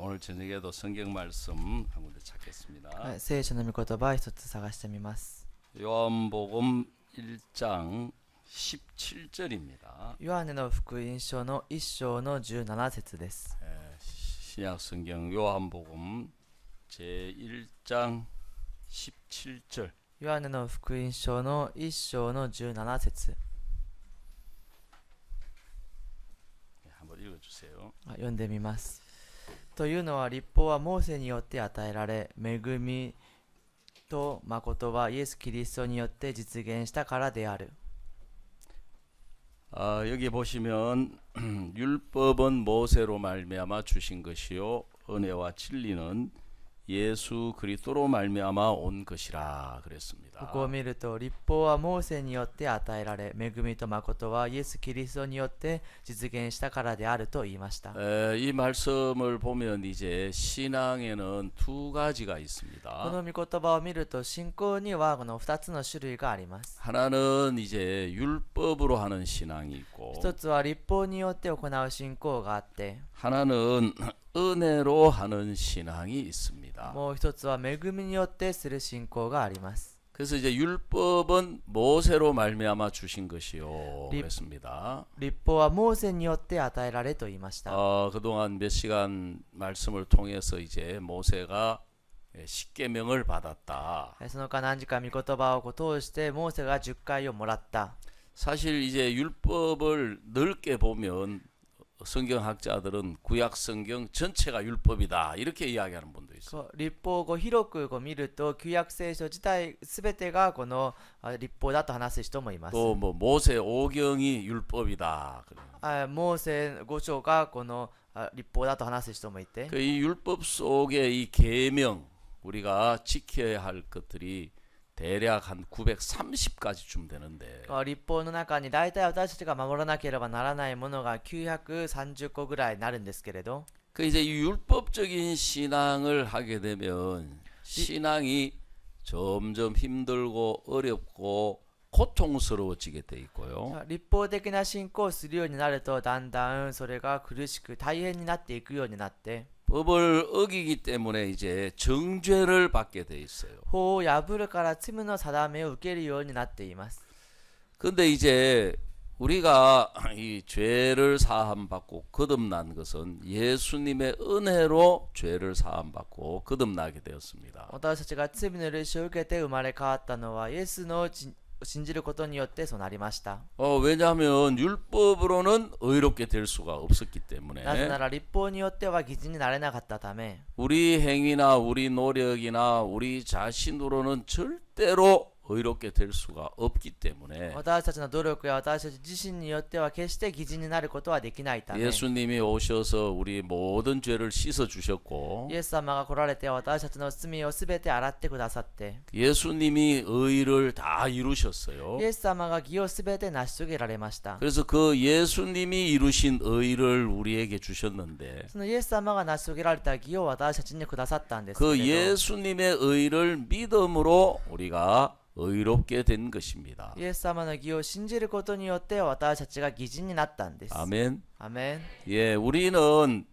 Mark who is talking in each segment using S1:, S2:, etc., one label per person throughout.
S1: 오늘 저녁에도 성경 말씀 한 군데 찾겠습니다.
S2: はい、聖書の御言葉を一つ探してみます。
S1: 요한복음 1장 17절입니다.
S2: ヨハネの福音書の1章の17節です。
S1: 신약 성경 요한복음 제1장 17절.
S2: ヨハネの福音書の1章の17節
S1: 한번 읽어주세요.
S2: 読んでみます。というのは律法はモーセによって与えられ、恵みと誠はイエス・キリストによって実現したからである。
S1: 여기 보시면 율법은 모세로 말미암아 주신 것이요 은혜와 진리는 예수 그리스도로 말미암아 온 것이라 그랬습니다.
S2: ここを見ると、律法はモーセによって与えられ、恵みと誠はイエス・キリストによって実現したからであると言いました。
S1: 이 말씀을 보면 이제 신앙에는 두 가지가
S2: こ
S1: 있습니다.
S2: の御言葉を見ると、信仰にはこの2つの種類があります。
S1: 하나는 이제 율법으로 하는 신앙이 있고
S2: 一つは律法によって行う信仰があって、
S1: 하나는 은혜로 하는 신앙이 있습니다.
S2: もう一つは恵みによってする信仰があります。
S1: 그래서 이제 율법은 모세로 말미암아 주신 것이요 그랬습니다.
S2: 律法はモーセによって与えられと言いました。
S1: 그동안 몇 시간 말씀을 통해서 이제 모세가 십계명을 받았다.
S2: その間何時間御言葉を通してモーセが10回をもらった。
S1: 사실 이제 율법을 넓게 보면 성경학자들은 구약 성경 전체가 율법이다 이렇게 이야기하는 분도 있어요.
S2: 律法を広く見ると、旧約聖書自体すべてがこの律法だと話す人もいます。
S1: 또 뭐 모세 오경이 율법이다.
S2: モーセ5章がこの律法だと話す人もいて、
S1: 이 율법 속에 이 계명 우리가 지켜야 할 것들이 대략 한 930가지쯤 되는데
S2: 律法の中に大体私たちが守らなければならないものが930個ぐらいになるんですけれど、
S1: 그 이제 이 율법적인 신앙을 하게 되면 신앙이 점점 힘들고 어렵고 고통스러워지게 돼 있고요.
S2: 律法的な信仰をするようになると、だんだんそれが苦しく大変になっていくようになって、
S1: 법을 어기기 때문에 이제 정죄를 받게 돼 있어요.
S2: 法を破るから罪の定めを受けるようになっています。
S1: 근데 이제 우리가 이 죄를 사함받고 거듭난 것은 예수님의 은혜로 죄를 사함받고 거듭나게 되었습니다.
S2: 私たちが罪の許しを受けて生まれ変わったのはイエスの信じることによってそうなりました。
S1: 왜냐하면 율법으로는 의롭게 될 수가 없었기
S2: なぜな
S1: 때문에
S2: ら律法によっては義人になれなかったため、
S1: 우리 행위나 우리 노력이나 우리 자신으로는 절대로 의롭게 될 수가 없기 때문에
S2: 私たちの努力や私たち自身によっては決して義人になることはできないため、
S1: 예수님이 오셔서 우리 모든 죄를 씻어 주셨고
S2: イエス様が来られて私たちの罪をすべて洗ってくださって、
S1: 예수님이 의를 다 이루셨어요.
S2: イエス様が義をすべて成し遂げられました。
S1: 그래서 그 예수님이 이루신 의를 우리에게 주셨는데
S2: そのイエス様が成し遂げられた義を私たちにくださったんですけ
S1: 그
S2: れど、
S1: 예수님의 의를 믿음으로 우리가 의롭게 된 것입니다.
S2: イエス様の義を信じることによって私たちが義人になったんです。
S1: 아멘.
S2: アメン。
S1: 예, 우리는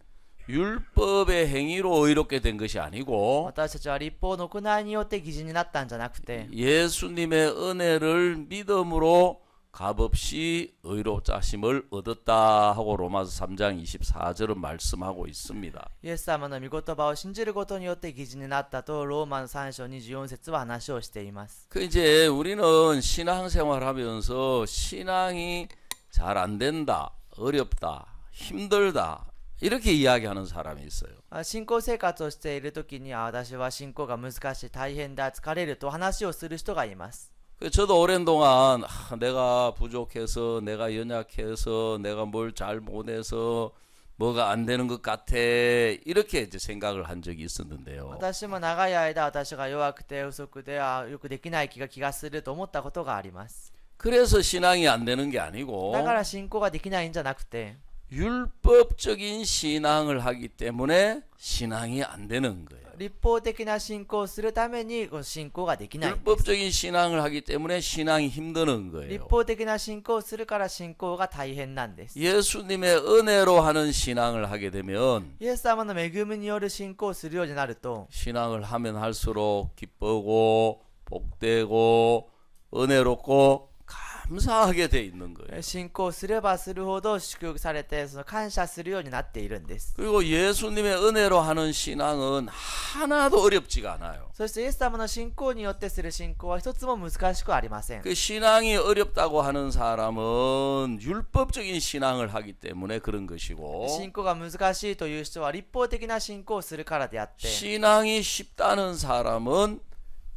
S1: 율법의 행위로 의롭게 된 것이 아니고
S2: 私たちは律法の行いによって義人になったんじゃなくて、
S1: 예수님의 은혜를 믿음으로 값없이 의롭자심을 얻었다 하고 로마서 3장 24절은 말씀하고 있습니다.
S2: イエス様の御言葉を信じることによって義人になったとローマの3章24節は話をしています。
S1: 그 이제 우리는 신앙생활하면서 신앙이 잘 안 된다, 어렵다, 힘들다 이렇게 이야기하는 사람이 있어요.
S2: 信仰生活をしているときに、私は信仰が難しい、大変だ、疲れると話をする人がいます。
S1: 저도 오랜 동안 내가 부족해서 내가 연약해서 내가 뭘 잘 못해서 뭐가 안 되는 것 같아 이렇게 이제 생각을 한 적이 있었는데요.
S2: 私も長い間、私が弱くて不足で、よくできない気がすると思ったことがあります。
S1: 그래서 신앙이 안 되는 게 아니고
S2: だから信仰ができないんじゃなくて、
S1: 율법적인 신앙을 하기 때문에 신앙이 안 되는 거예요.
S2: 立法的な信仰をするためにこの信仰ができないんです。
S1: 율법적인 신앙을 하기 때문에 신앙이 힘드는
S2: 立
S1: 거예요.
S2: 法的な信仰をするから信仰が大変なんです。
S1: 예수님의 은혜로 하는 신앙을 하게 되면
S2: イエス様の恵みによる信仰をするようになると
S1: 신앙을 하면 할수록 기쁘고 복되고 은혜롭고 감사하게 돼 있는 거예요.
S2: 信仰すればするほど祝福されてその感謝するようになっているんです。
S1: 그리고 예수님의 은혜로 하는 신앙은 하나도 어렵지가 않아요.
S2: そしてイエス様の信仰によってする信仰は一つも難しくありません。
S1: 그 신앙이 어렵다고 하는 사람은 율법적인 신앙을 하기 때문에 그런 것이고
S2: 信仰が難しいという人は立法的な信仰をするからであって
S1: 신앙이 쉽다는 사람은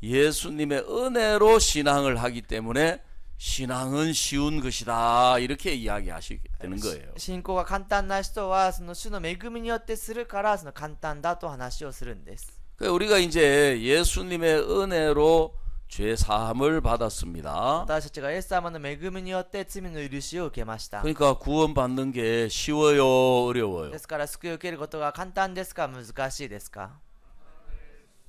S1: 예수님의 은혜로 신앙을 하기 때문에 신앙은 쉬운 것이다 이렇게 이야기하시게 되는 거예요.
S2: 信仰が簡単な人はその主の恵みによってするからその簡単だと話をするんです。
S1: 우리가 이제 예수님의 은혜로 죄 사함을 받았습니다.
S2: 私たちがイエス様の恵みによって罪の許しを受けました。
S1: 그러니까 구원받는 게 쉬워요, 어려워요?
S2: ですから救いを受けることが簡単ですか難しいですか？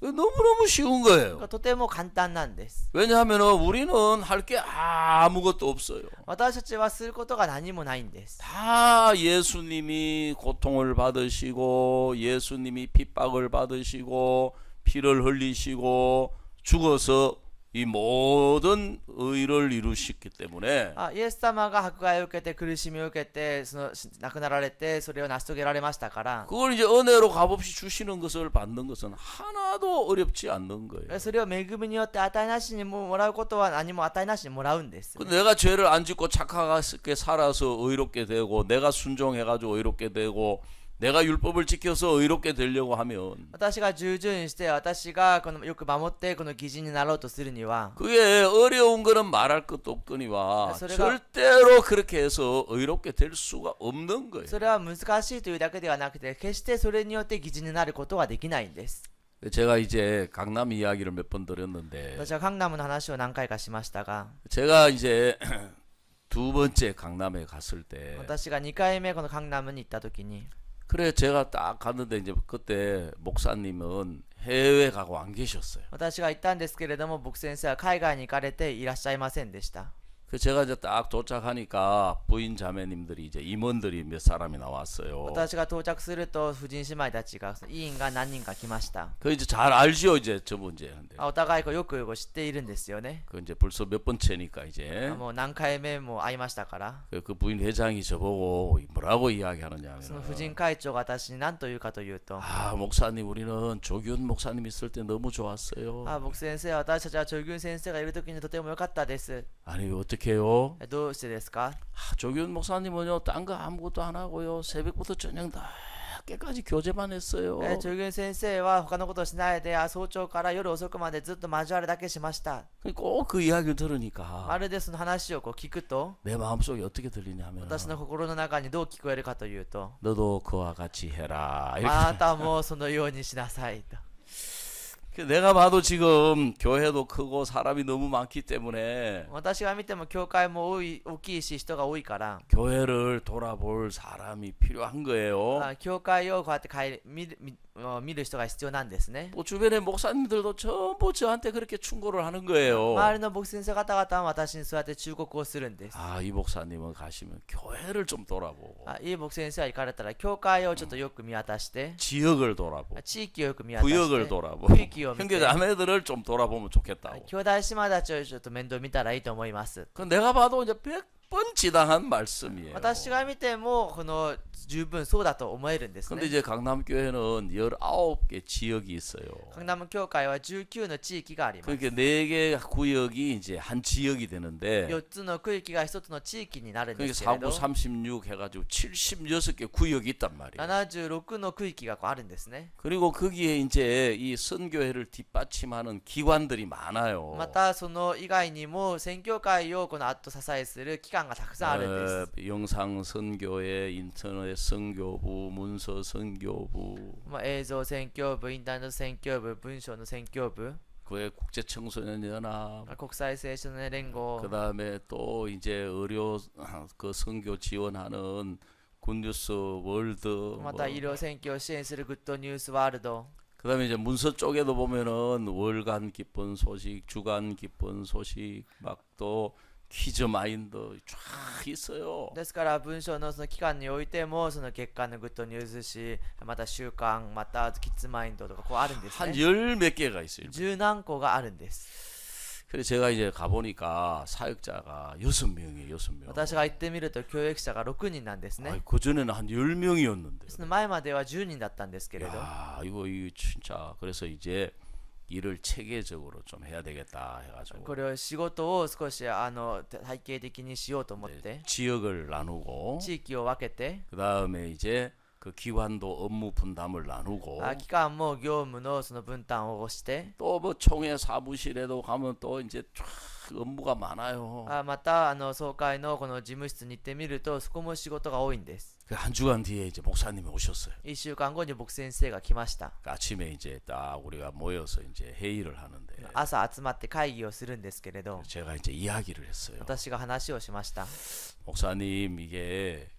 S1: 너무너무 쉬운 거예요.
S2: とても簡単なんです。
S1: 왜냐하면 우리는 할 게 아무것도 없어요.
S2: 私たちはすることが何もないんです。
S1: 다 예수님이 고통을 받으시고 예수님이 핍박을 받으시고 피를 흘리시고 죽어서 이 모든 의를 이루셨기 때문에
S2: イエス様が迫害を受けて苦しみを受けて亡くなられてそれを成し遂げられましたから
S1: 그걸 이제 은혜로 값없이 주시는 것을 받는 것은 하나도 어렵지 않는 거예요.
S2: それを恵みによって与えなしにもらうことは何も与えなしにもらうんです。
S1: 내가 죄를 안 짓고 착하게 살아서 의롭게 되고 내가 순종해가지고 의롭게 되고 내가 율법을 지켜서 의롭게 되려고 하면
S2: 私が従順して私がこのよく守ってこの義人になろうとするには
S1: 그게 어려운 거는 말할 것도 없거니와 절대로 그렇게 해서 의롭게 될 수가 없는 거예요.
S2: それは難しいというだけではなくて決してそれによって義人になることはできないんです。
S1: 제가 이제 강남 이야기를 몇 번 드렸는데
S2: 私はカンナムの話を何回かしましたが
S1: 제가 이제 두 번째 강남에 갔을 때
S2: 私が2回目このカンナムに行った時に
S1: 그래 제가 딱 갔는데 이제 그때 목사님은 해외 가고 안 계셨어요.
S2: 私が行ったんですけれども牧先生は海外に行かれていらっしゃいませんでした。
S1: 그 제가 이제 딱 도착하니까 부인 자매님들이 이제 임원들이 몇 사람이 나왔어요.
S2: 私が到着すると婦人姉妹たちが委員が何人か来ました。
S1: 그 이제 잘 알죠 이제 저 문제. 근데
S2: お互いよく知っているんですよね。
S1: 그 이제 벌써 몇 번째니까 이제
S2: もう何回目も会いましたから。
S1: 그 부인 회장이 저보고 뭐라고 이야기하느냐면
S2: その婦人会長が私に何と言うかというと、
S1: 아 목사님 우리는 조규현 목사님 있을 때 너무 좋았어요.
S2: 牧先生、私たちはチョギュン先生がいる時にとても良かったです。
S1: 아니 어떻게 해요?
S2: どうしてですか？
S1: 조규현 목사님은요 딴 거 아무것도 안 하고요 새벽부터 저녁 늦게까지 교제만 했어요.
S2: チョギュン先生は他のことをしないで早朝から夜遅くまでずっと交わるだけしました。
S1: 꼭 그 이야기를 들으니까
S2: まるでその話を聞くと
S1: 내 마음속에 어떻게 들리냐면
S2: 私の心の中にどう聞こえるかというと
S1: 너도 그와 같이 해라.
S2: あ
S1: 이렇게.
S2: なたもそのようにしなさいと。
S1: 내가 봐도 지금 교회도 크고 사람이 너무 많기 때문에
S2: 私が見ても教会も大きいし人が多いから
S1: 교회를 돌아볼 사람이 필요한 거예요.
S2: 教会をこうやって見る人が必要なんですね。
S1: 뭐 주변의 목사님들도 전부 저한테 그렇게 충고를 하는 거예요.
S2: 周りの牧先生方々は私にそうやって忠告をするんです。
S1: 아, 이 목사님은 가시면 교회를 좀 돌아보고
S2: いい牧先生は行かれたら教会をちょっとよく見渡して
S1: 지역을 돌아보고
S2: 地域をよく見渡して
S1: 구역을 돌아보고
S2: 区域を見て
S1: 형제자매들을 좀 돌아보면 좋겠다고.
S2: 兄弟姉妹たちをちょっと面倒見たらいいと思います。
S1: 그 내가 봐도 이제 100번 지당한 말씀이에요.
S2: 私が見てもこの十分そうだと思えるんです
S1: 근데
S2: ね。
S1: 이제 강남교회는 19개 지역이 있어요.
S2: カンナム教会は19の地域があります。
S1: 그러니까 4개 구역이 이제 한 지역이 되는데
S2: 4つの区域が1つの地域になるんで
S1: 그게
S2: すけれ
S1: 4,
S2: ど
S1: 36 해가지고 76개 구역이 있단 말이에요.
S2: 76の区域があるんですね。
S1: 그리고 거기에 이제 이 선교회를 뒷받침하는 기관들이 많아요.
S2: またその以外にも宣教会をこの後支えする機関がたくさんあるんです。
S1: 영상 선교회, 인터넷 선교부, 문서 선교부,
S2: 映像宣教部、インターネット宣教部、文章の宣教部、
S1: 그외 국제 청소년 연합,
S2: 国際青少年連合、
S1: 그다음에 또 이제 의료 그 선교 지원하는 굿뉴스 월드,
S2: また医療宣教を支援するグッドニュースワールド、
S1: 그다음에 이제 문서 쪽에도 보면은 월간 기쁜 소식, 주간 기쁜 소식, 막 또 퀴즈 마인드 쫙 있어요.
S2: ですから文章のその期間においてもその月間のグッドニュース誌また週刊またキッズマインドとかこうあるんです
S1: 한
S2: ね
S1: 열 몇 개가 있어요.
S2: 十何個があるんです
S1: 그래서 제가 이제 가보니까 사역자가 6명이에요, 6명.
S2: 私が行ってみると教育者が6人なんですね
S1: 그전에는 한 10명이었는데.
S2: その前までは10人だったんですけれど
S1: 야, 이거 진짜. 그래서 이제 일을 체계적으로 좀 해야 되겠다 해가지고
S2: これを仕事を少し体系的にしようと思っ
S1: 이제
S2: て
S1: 지역을 나누고
S2: 地域を分けて
S1: 그 다음에 이제 그 기관도 업무 분담을 나누고
S2: 期間も業務のその分担をして
S1: 또 뭐 총회 사무실에도 가면 또 이제 쫙 업무가 많아요.
S2: また総会のこの事務室に行ってみるとそこも仕事が多いんです
S1: 그 한 주간 뒤에 이제 목사님이 오셨어요.
S2: 1週間後に僕先生が来ました
S1: 그 아침에 이제 딱 우리가 모여서 이제 회의를 하는데
S2: 朝集まって会議をするんですけれど
S1: 제가 이제 이야기를 했어요.
S2: 私が話をしました
S1: 목사님 이게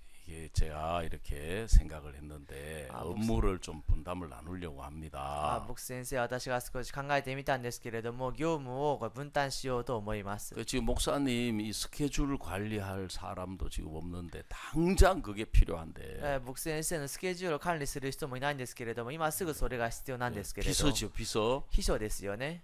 S1: 제가 이렇게 생각을 했는데 업무를 좀 분담을 나누려고 합니다.
S2: 僕先生私が少し考えてみたんですけれども業務をこれ分担しようと思います
S1: 그 지금 목사님 이 스케줄 관리할 사람도 지금 없는데 당장 그게 필요한데
S2: 僕先生のスケジュールを管理する人もいないんですけれども今すぐそれが必要なんですけれど
S1: 비서죠, 비서.
S2: 秘書ですよね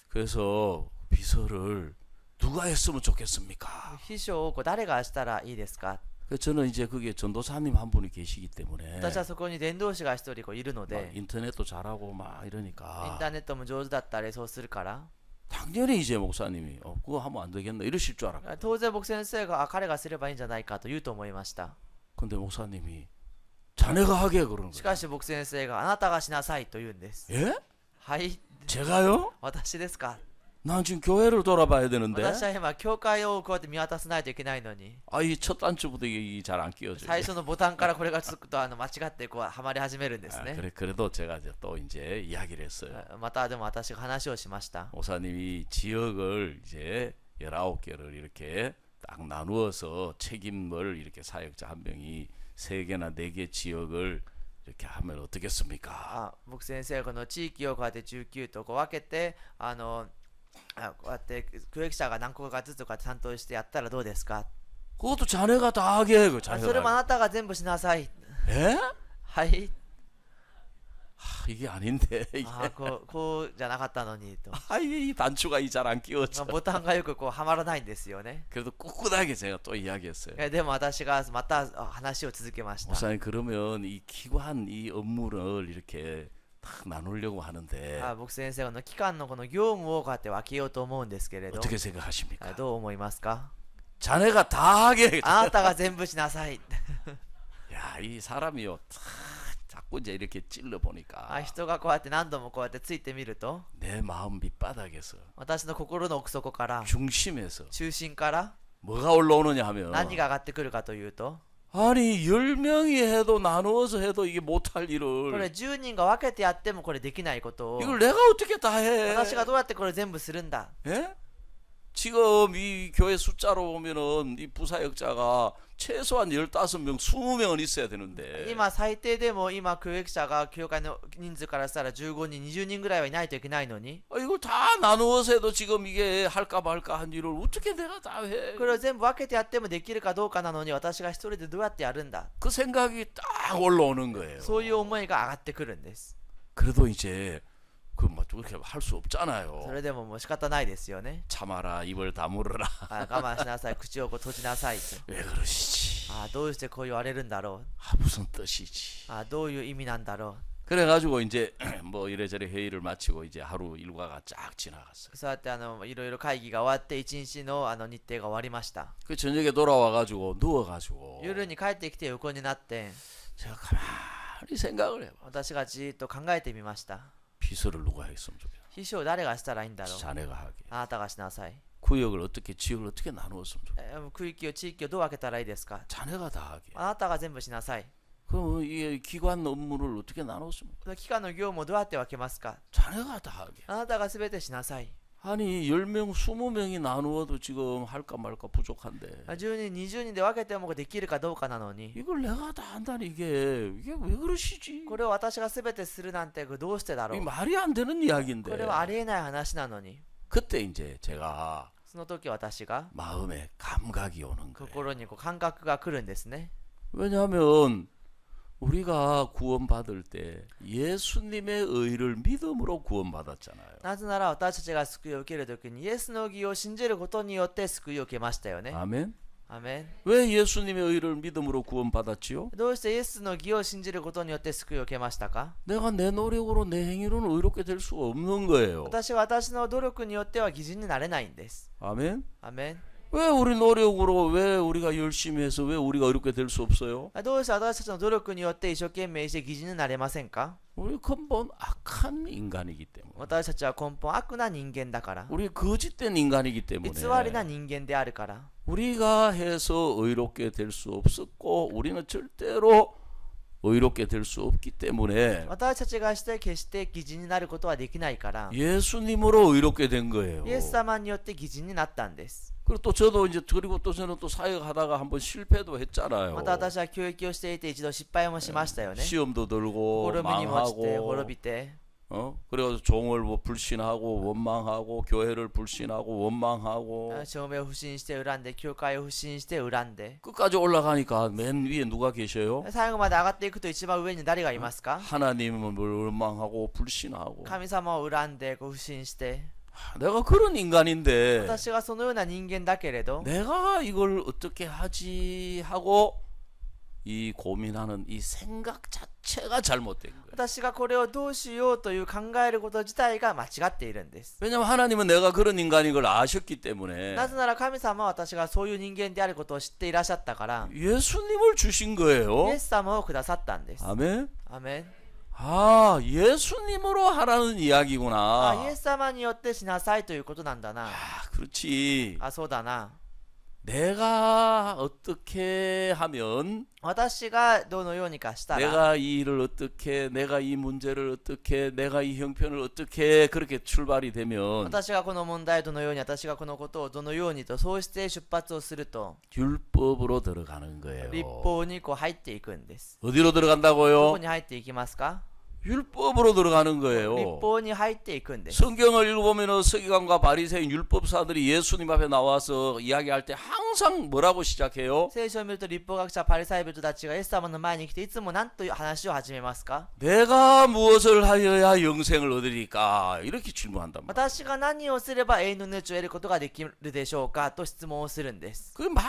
S1: 그래서 비서를 누가 했으면 좋겠습니까?
S2: 秘書をこう誰がしたらいいですか
S1: 그 저는 이제 그게 전도사님 한 분이 계시기 때문에
S2: 私はそこに伝道師が一人こういるの
S1: 막
S2: で
S1: 인터넷도 잘하고 막
S2: イン
S1: 이러니까
S2: ターネットも上手だったりそうするから
S1: 당연히 이제 목사님이 그거 하면 안 되겠나 이러실 줄 알았고
S2: 当然僕先生が彼がすればいいんじゃないかと言うと思いました
S1: 근데 목사님이 자네가 하게 그러는
S2: し
S1: 거예요.
S2: かし僕先生があなたがしなさいと言うんです
S1: 예?
S2: はい
S1: 제가요?
S2: 私ですか
S1: 난 지금 교회를 돌아봐야 되는데
S2: 私は今教会をこうやって見渡さないといけないのに
S1: 이 첫 단추부터 이게 잘 안 끼워져요.
S2: 最初のボタンからこれがつくと間違ってこうはまり始めるんですね
S1: 그래도 제가 이제 또 이제 이야기를 했어요.
S2: またでも私が話をしました
S1: 목사님이 지역을 이제 19개를 이렇게 딱 나누어서 책임을 이렇게 사역자 한 명이 3개나 4개 지역을 이렇게 하면 어떻겠습니까?
S2: 僕先生がこの地域をこうやって19とこう分けてこうやって教育者が何個かずつこうやって担当してやったらどうですか
S1: 그것도 자네가 다 하게 해.
S2: それもあ
S1: 자네가.
S2: なたが全部しなさい
S1: 에?
S2: はい
S1: 이게 아닌데 이게.
S2: こうじゃなかったのにと
S1: 이 단추가 잘 안 끼워져.
S2: ボタンがよくこうはまらないんですよね
S1: 그래도 꿋꿋하게 제가 또 이야기했어요.
S2: でも私がまた話を続けました
S1: 목사님 그러면 이 기관 이 업무를 이렇게 딱 나누려고 하는데
S2: 僕先生の期間のこの業務をこうやって分けようと思うんですけれど
S1: 어떻게 생각하십니까?
S2: どう思いますか
S1: 자네가 다 하게.
S2: あなたが全部しなさい
S1: 야, 이 사람이요. 자꾸 이제 이렇게 찔러 보니까
S2: 人がこうやって何度もこうやってついてみると
S1: 내 마음 밑바닥에서
S2: 私の心の奥底から
S1: 중심에서
S2: 中心から
S1: 뭐가 올라오느냐 하면
S2: 何が上がってくるかというと
S1: 아니 10명이 해도 나누어서 해도 이게 못할
S2: これ
S1: 일을
S2: 10人が分けてやってもこれできないことを
S1: 이걸 내가 어떻게 다 해?
S2: 私がどうやってこれ全部するんだ
S1: 예? 지금 이 교회 숫자로 보면은 이 부사역자가 최소한 15명, 20명은 있어야 되는데
S2: 今最低でも今教育者が教会の人数からしたら15人20人ぐらいはいないといけないのに
S1: 이걸 다 나누어서 해도 지금 이게 할까 말까 한 일을 어떻게 내가 다 해?
S2: これを全部分けてやってもできるかどうかなのに私が一人でどうやってやるんだ
S1: 그 생각이 딱 올라오는 거예요.
S2: そういう思いが上がってくるんです
S1: 그래도 이제 그뭐 그렇게 할 수
S2: そ
S1: 없잖아요.
S2: れでももう仕方ないですよね
S1: 참아라 입을 다물어라.
S2: 我慢しなさい口をこう閉じなさいと
S1: 왜 그러시지?
S2: どうしてこう言われるんだろ
S1: 무슨 뜻이지?
S2: うどういう意味なんだろ
S1: 그래가지고 이제 뭐 이래저래 회의를 마치고 이제 하루 일과가 쫙 지나갔어요.
S2: うそうやっていろいろ会議が終わって一日の日程が終わりました
S1: 그 저녁에 돌아와가지고 누워가지고
S2: 夜に帰ってきて横になって
S1: 제가 가만히 생각을 해봐.
S2: 私がじーっと考えてみました
S1: 비서를 누가 했으면 좋겠어.
S2: 秘書を誰がしたらいいんだろう
S1: 자네가 하게.
S2: あなたがしなさい
S1: 구역을 어떻게 지역을 어떻게 나누었으면 좋겠어.
S2: 区域を地域をどう分けたらいいですか
S1: 자네가 다 하게.
S2: あなたが全部しなさい
S1: 그럼 이 기관 업무를 어떻게 나눴으면
S2: この機関の業務をどうやって分けますか
S1: 자네가 다 하게.
S2: あなたが全てしなさい
S1: 아니 10명 20명이 나누어도 지금 할까 말까 부족한데
S2: 10人20人で分けてもできるかどうかなのに
S1: 이걸 내가 다 한다니 이게 왜 그러시지?
S2: これを私が全てするなんてどうしてだろ
S1: 이
S2: う
S1: 말이 안 되는 이야기인데
S2: これはありえない話なのに
S1: 그때 이제 제가
S2: その時私が
S1: 마음에 감각이 오는 거예요.
S2: 心に感覚が来るんですね
S1: 왜냐하면 우리가 구원받을 때 예수님의 의를 믿음으로 구원받았잖아요.
S2: なぜなら私たちが救いを受ける時にイエスの義を信じることによって救いを受けましたよね
S1: 아멘.
S2: アメン
S1: 왜 예수님의 의를 믿음으로 구원받았지요?
S2: どうしてイエスの義を信じることによって救いを受けましたか
S1: 내가 내 노력으로 내 행위로는 의롭게 될 수 없는 거예요.
S2: 私は私の努力によっては義人になれないんです
S1: 아멘.
S2: アメン
S1: 왜 우리 노력으로 왜 우리가 열심히 해서 왜 우리가 의롭게 될 수 없어요?
S2: どうして私たちの努力によって一生懸命して義人になれませんか
S1: 우리 근본 악한 인간이기 때문에.
S2: 私たちは根本悪な人間だから
S1: 우리 거짓된 인간이기 때문에.
S2: 偽りな人間であるから
S1: 우리가 해서 의롭게 될 수 없었고 우리는 절대로 의롭게 될 수 없기 때문에
S2: 私たちがして決して義人になることはできないから
S1: 예수님으로 의롭게 된 거예요.
S2: イエス様によって義人になったんです
S1: 그리고 또 저도 이제 그리고 또 저는 또 사역하다가 한번 실패도 했잖아요.
S2: また私は教育をしていて一度失敗もしましたよね
S1: 시험도 들고
S2: 滅びにも落ちて
S1: 망하고
S2: 滅びて
S1: 그래서 종을 뭐 불신하고 원망하고 교회를 불신하고 원망하고
S2: 証明を不信して恨んで教会を不信して恨んで
S1: 끝까지 올라가니까 맨 위에 누가 계셔요?
S2: 最後まで上がっていくと一番上に誰がいますか
S1: 하나님을 원망하고 불신하고
S2: 神様を恨んで不信して
S1: 내가 그런 인간인데
S2: 私がそのような人間だけれど
S1: 내가 이걸 어떻게 하지 하고 이 고민하는 이 생각 자체가 잘못된 거예요.
S2: 私がこれをどうしようという考えること自体が間違っているんです
S1: 왜냐면 하나님은 내가 그런 인간인 걸 아셨기 때문에
S2: なぜなら神様は私がそういう人間であることを知っていらっしゃったから
S1: 예수님을 주신
S2: イ
S1: 거예요.
S2: エス様をくださったんです
S1: 아멘.
S2: アメン
S1: 아, 예수님으로 하라는
S2: あ
S1: 이야기구나.
S2: イエス様によってしなさいということなんだな
S1: 아, 그렇지.
S2: あそうだな
S1: 내가 어떻게 하면
S2: 私がどのようにかしたら
S1: 내가 이 일을 어떻게 내가 이 문제를 어떻게 내가 이 형편을 어떻게 그렇게 출발이 되면
S2: 私がこの問題をどのように私がこのことをどのようにとそうして出発をすると
S1: 율법으로 들어가는
S2: 立
S1: 거예요.
S2: 法に入っていくんです
S1: 어디로
S2: どこ
S1: 들어간다고요?
S2: に入っていきますか
S1: 율법으로 들어가는
S2: 立
S1: 거예요.
S2: 法に入っていくんです
S1: 성경을 읽어보면 서기관과 바리새인 율법사들이 예수님 앞에 나와서 이야기할 때 항상 뭐라고 시작해요?
S2: 聖書を見ると立法学者パリサイ人たちがイエス様の前に来ていつも何という話を始めますか
S1: 내가 무엇을 하여야 영생을 얻으리까? 이렇게 질문한단 말이에요.
S2: 私が何をすれば永遠の命を得ることができるでしょうかと質問をするんです
S1: 그게 말도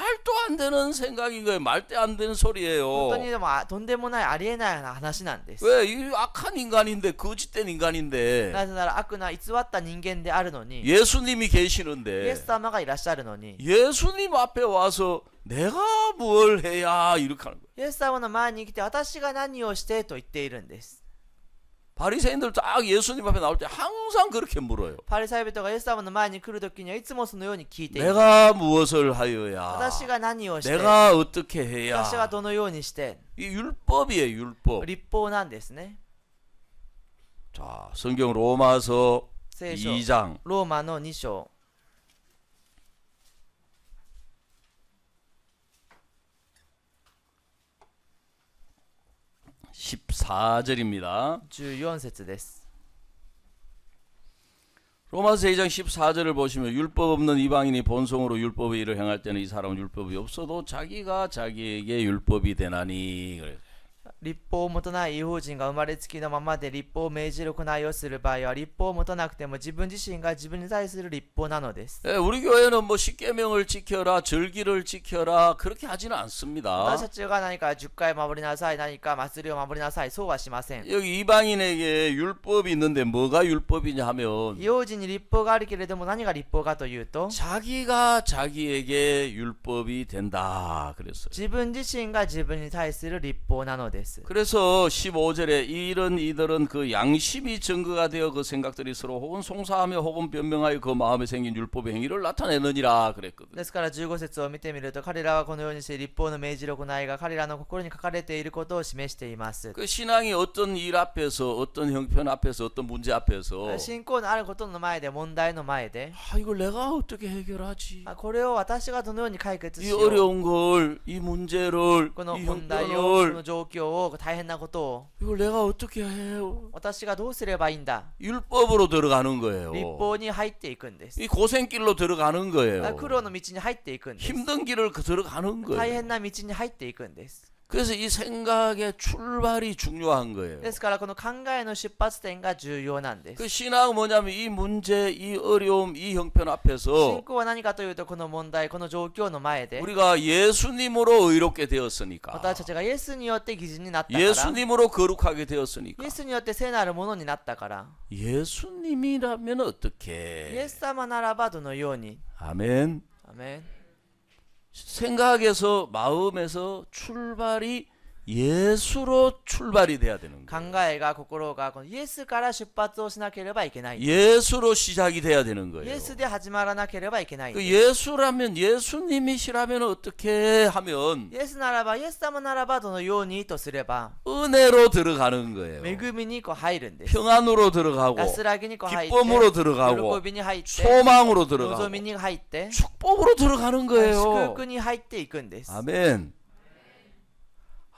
S1: 안 되는 생각인 거예요. 말도 안 되는 소리예요.
S2: 本当にでもとんでもないありえない話なんです
S1: 왜? 이 악한 인간인데 거짓된 인간인데
S2: なぜなら悪な偽った人間であるのに
S1: 예수님이
S2: イエ
S1: 계시는데
S2: ス様がいらっしゃるのに
S1: 예수님 앞에 와서 내가 뭘 해야 이렇게 하는 거예요.
S2: イエス様の前に来て私が何をしてと言っているんです
S1: 바리새인들 딱 예수님 앞에 나올 때 항상 그렇게 물어요.
S2: パリサイ人がイエス様の前に来るときにはいつもそのように聞いています
S1: 내가 무엇을 하여야
S2: 私が何をして
S1: 내가 어떻게 해야
S2: 私がどのようにして
S1: 이 율법이에요. 율법.
S2: 立法なんですね
S1: 자, 성경 로마서
S2: 聖書
S1: 2장
S2: ローマの2章
S1: 14절입니다.
S2: 14節です
S1: 로마서 2장 14절을 보시면 율법 없는 이방인이 본성으로 율법의 일을 행할 때는 이 사람은 율법이 없어도 자기가 자기에게 율법이 되나니. 그래서
S2: 立法を持たない違法人が生まれつきのままで立法を命じる行いをする場合は立法を持たなくても自分自身が自分に対する立法なのです
S1: 예, 우리 교회는 뭐 십계명을 지켜라, 절기를 지켜라 그렇게 하지는 않습니다.
S2: 私たちが何か10回守りなさい何か祭りを守りなさいそうはしません
S1: 여기 이방인에게 율법이 있는데 뭐가 율법이냐 하면
S2: 違法人に立法があるけれども何が立法かというと
S1: 자기가 자기에게 율법이 된다 그랬어요.
S2: 自分自身が自分に対する立法なのですです。
S1: 그래서 15절에 이런 이들은 그 양심이 증거가 되어 그 생각들이 서로 혹은 송사하며 혹은 변명하여 그 마음에 생긴 율법의 행위를 나타내느니라 그랬거든.
S2: ですから15節を見てみると、彼らはこのようにして立法の命じる行いが彼らの心に書かれていることを示しています。
S1: 그 신앙이 어떤 일 앞에서 어떤 형편 앞에서 어떤 문제 앞에서
S2: 信仰のあることの前で、問題の前で、
S1: 이걸 내가 어떻게 해결하지?
S2: これを私がどのように解決
S1: 이
S2: しよう、
S1: 어려운 걸, 이 문제를,
S2: この
S1: 이
S2: 問題を、こ
S1: 형편을
S2: の状況を、大変なことを
S1: 이걸 내가 어떻게 해요?
S2: 私がどうすればいいんだ、
S1: 율법으로 들어가는 거예요.
S2: 立法に入っていくんです。
S1: 이 고생길로 들어가는 거예요.
S2: 苦労の道に入っていくんです。
S1: 힘든 길을 들어가는
S2: 大
S1: 거예요.
S2: 変な道に入っていくんです。
S1: 그래서 이 생각의 출발이 중요한 거예요.
S2: ですからこの考えの出発点が重要なんです。
S1: 그 신앙은 뭐냐면 이 문제, 이 어려움, 이 형편
S2: 信
S1: 앞에서
S2: 仰は何かというと、この問題、この状況の前で、
S1: 우리가 예수님으로 의롭게 되었으니까,
S2: 私たちがイエスによって義人になったから、
S1: 예수님으로 거룩하게 되었으니까,
S2: イエスによって聖なるものになったから、
S1: 예수님이라면
S2: イエ
S1: 어떻게?
S2: ス様ならばどのように。
S1: 아멘.
S2: アメン。
S1: 생각에서 마음에서 출발이 예수로 출발이 돼야 되는
S2: 考
S1: 거예요.
S2: えが、心がこのイエスから出発をしなければいけない。
S1: 예수로 시작이 돼야 되는
S2: イ
S1: 거예요.
S2: エスで始まらなければいけない。
S1: 그
S2: イ
S1: 예수라면 예수님이시라면 어떻게 하면
S2: エスならば、イエス様ならばどのようにとすれば、
S1: 은혜로 들어가는 거예요.
S2: 恵みにこう入るんです。
S1: 평안으로 들어가고
S2: 安らぎにこう入って、
S1: 기쁨으로 들어가고
S2: 喜びに入って、
S1: 소망으로
S2: 望
S1: 들어가고
S2: みに入って、
S1: 축복으로 들어가는
S2: 祝
S1: 거예요.
S2: 福に入っていくんです。
S1: 아멘.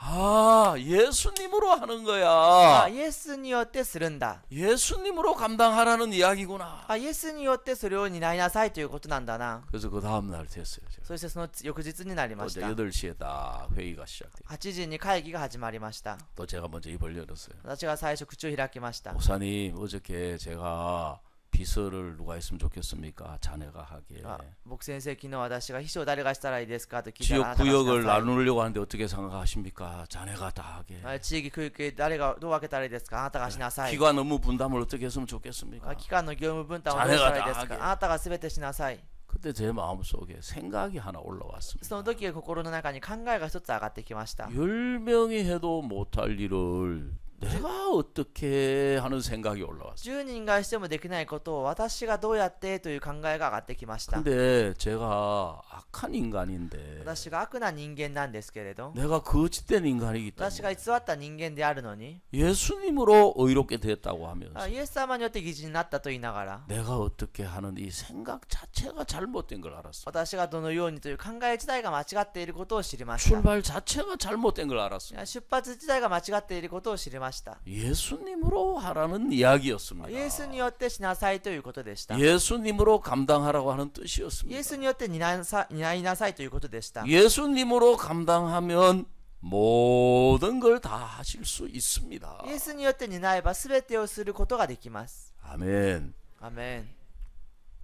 S1: 아, 예수님으로 하는
S2: あ、
S1: 거야.
S2: イエスによってするんだ。
S1: 예수님으로 감당하라는 이야기구나.
S2: あ、イエスによってそれを担いなさいということなんだな。
S1: 그래서 그 다음 날 됐어요. 제가.
S2: そしてその翌日になりまし
S1: 어제
S2: た。
S1: 8시에 딱 회의가 시작돼요.
S2: 8時に会議が始まりました。
S1: 또 제가 먼저 입을 열었어요.
S2: 私が最初口を開きました。
S1: 목사님, 어저께 제가 비서를 누가 했으면 좋겠습니까? 자네가 하기에.
S2: 僕先生、昨日私が秘書を誰がしたらいいですかと聞いたら、
S1: 지역
S2: あなたがし
S1: 구역을
S2: なさい。
S1: 나누려고 하는데 어떻게 생각하십니까? 자네가 다 하게.
S2: 地域区域誰がどう分けたらいいですか、あなたがしなさい。
S1: 기관 업무 분담을 어떻게 했으면 좋겠습니까?
S2: 機関の業務分担をどうしたらいいですか、あなたが全てしなさい。
S1: 그때 제 마음속에 생각이 하나
S2: そ
S1: 올라왔습니다.
S2: の時心の中に考えが一つ上がってきました。
S1: 10명이 해도 못할 일을 내가 어떻게 하는 생각이 올라왔어요.
S2: 10人がしてもできないことを私がどうやってという考えが上がってきました。
S1: 근데 제가 악한 인간인데
S2: 私が悪な人間なんですけれど、
S1: 내가 거짓된 인간이기
S2: 私が
S1: 때문에
S2: 偽った人間であるのに、
S1: 예수님으로 의롭게 됐다고 하면서
S2: イエス様によって義人になったと言いながら、
S1: 내가 어떻게 하는 이 생각 자체가 잘못된 걸 알았어.
S2: 私がどのようにという考え自体が間違っていることを知りました。
S1: 출발 자체가 잘못된 걸 알았어.
S2: 出発自体が間違っていることを知りました。
S1: 예수님으로 하라는 이야기였습니다.
S2: イエスによってしなさいということでした。
S1: 예수님으로 감당하라고 하는
S2: イエ
S1: 뜻이었습니다.
S2: スによって担いなさいということでした。
S1: 예수님으로 감당하면 모든 걸 다 하실 수 있습니다.
S2: イエスによって担えば全てをすることができます。
S1: 아멘.
S2: アメン。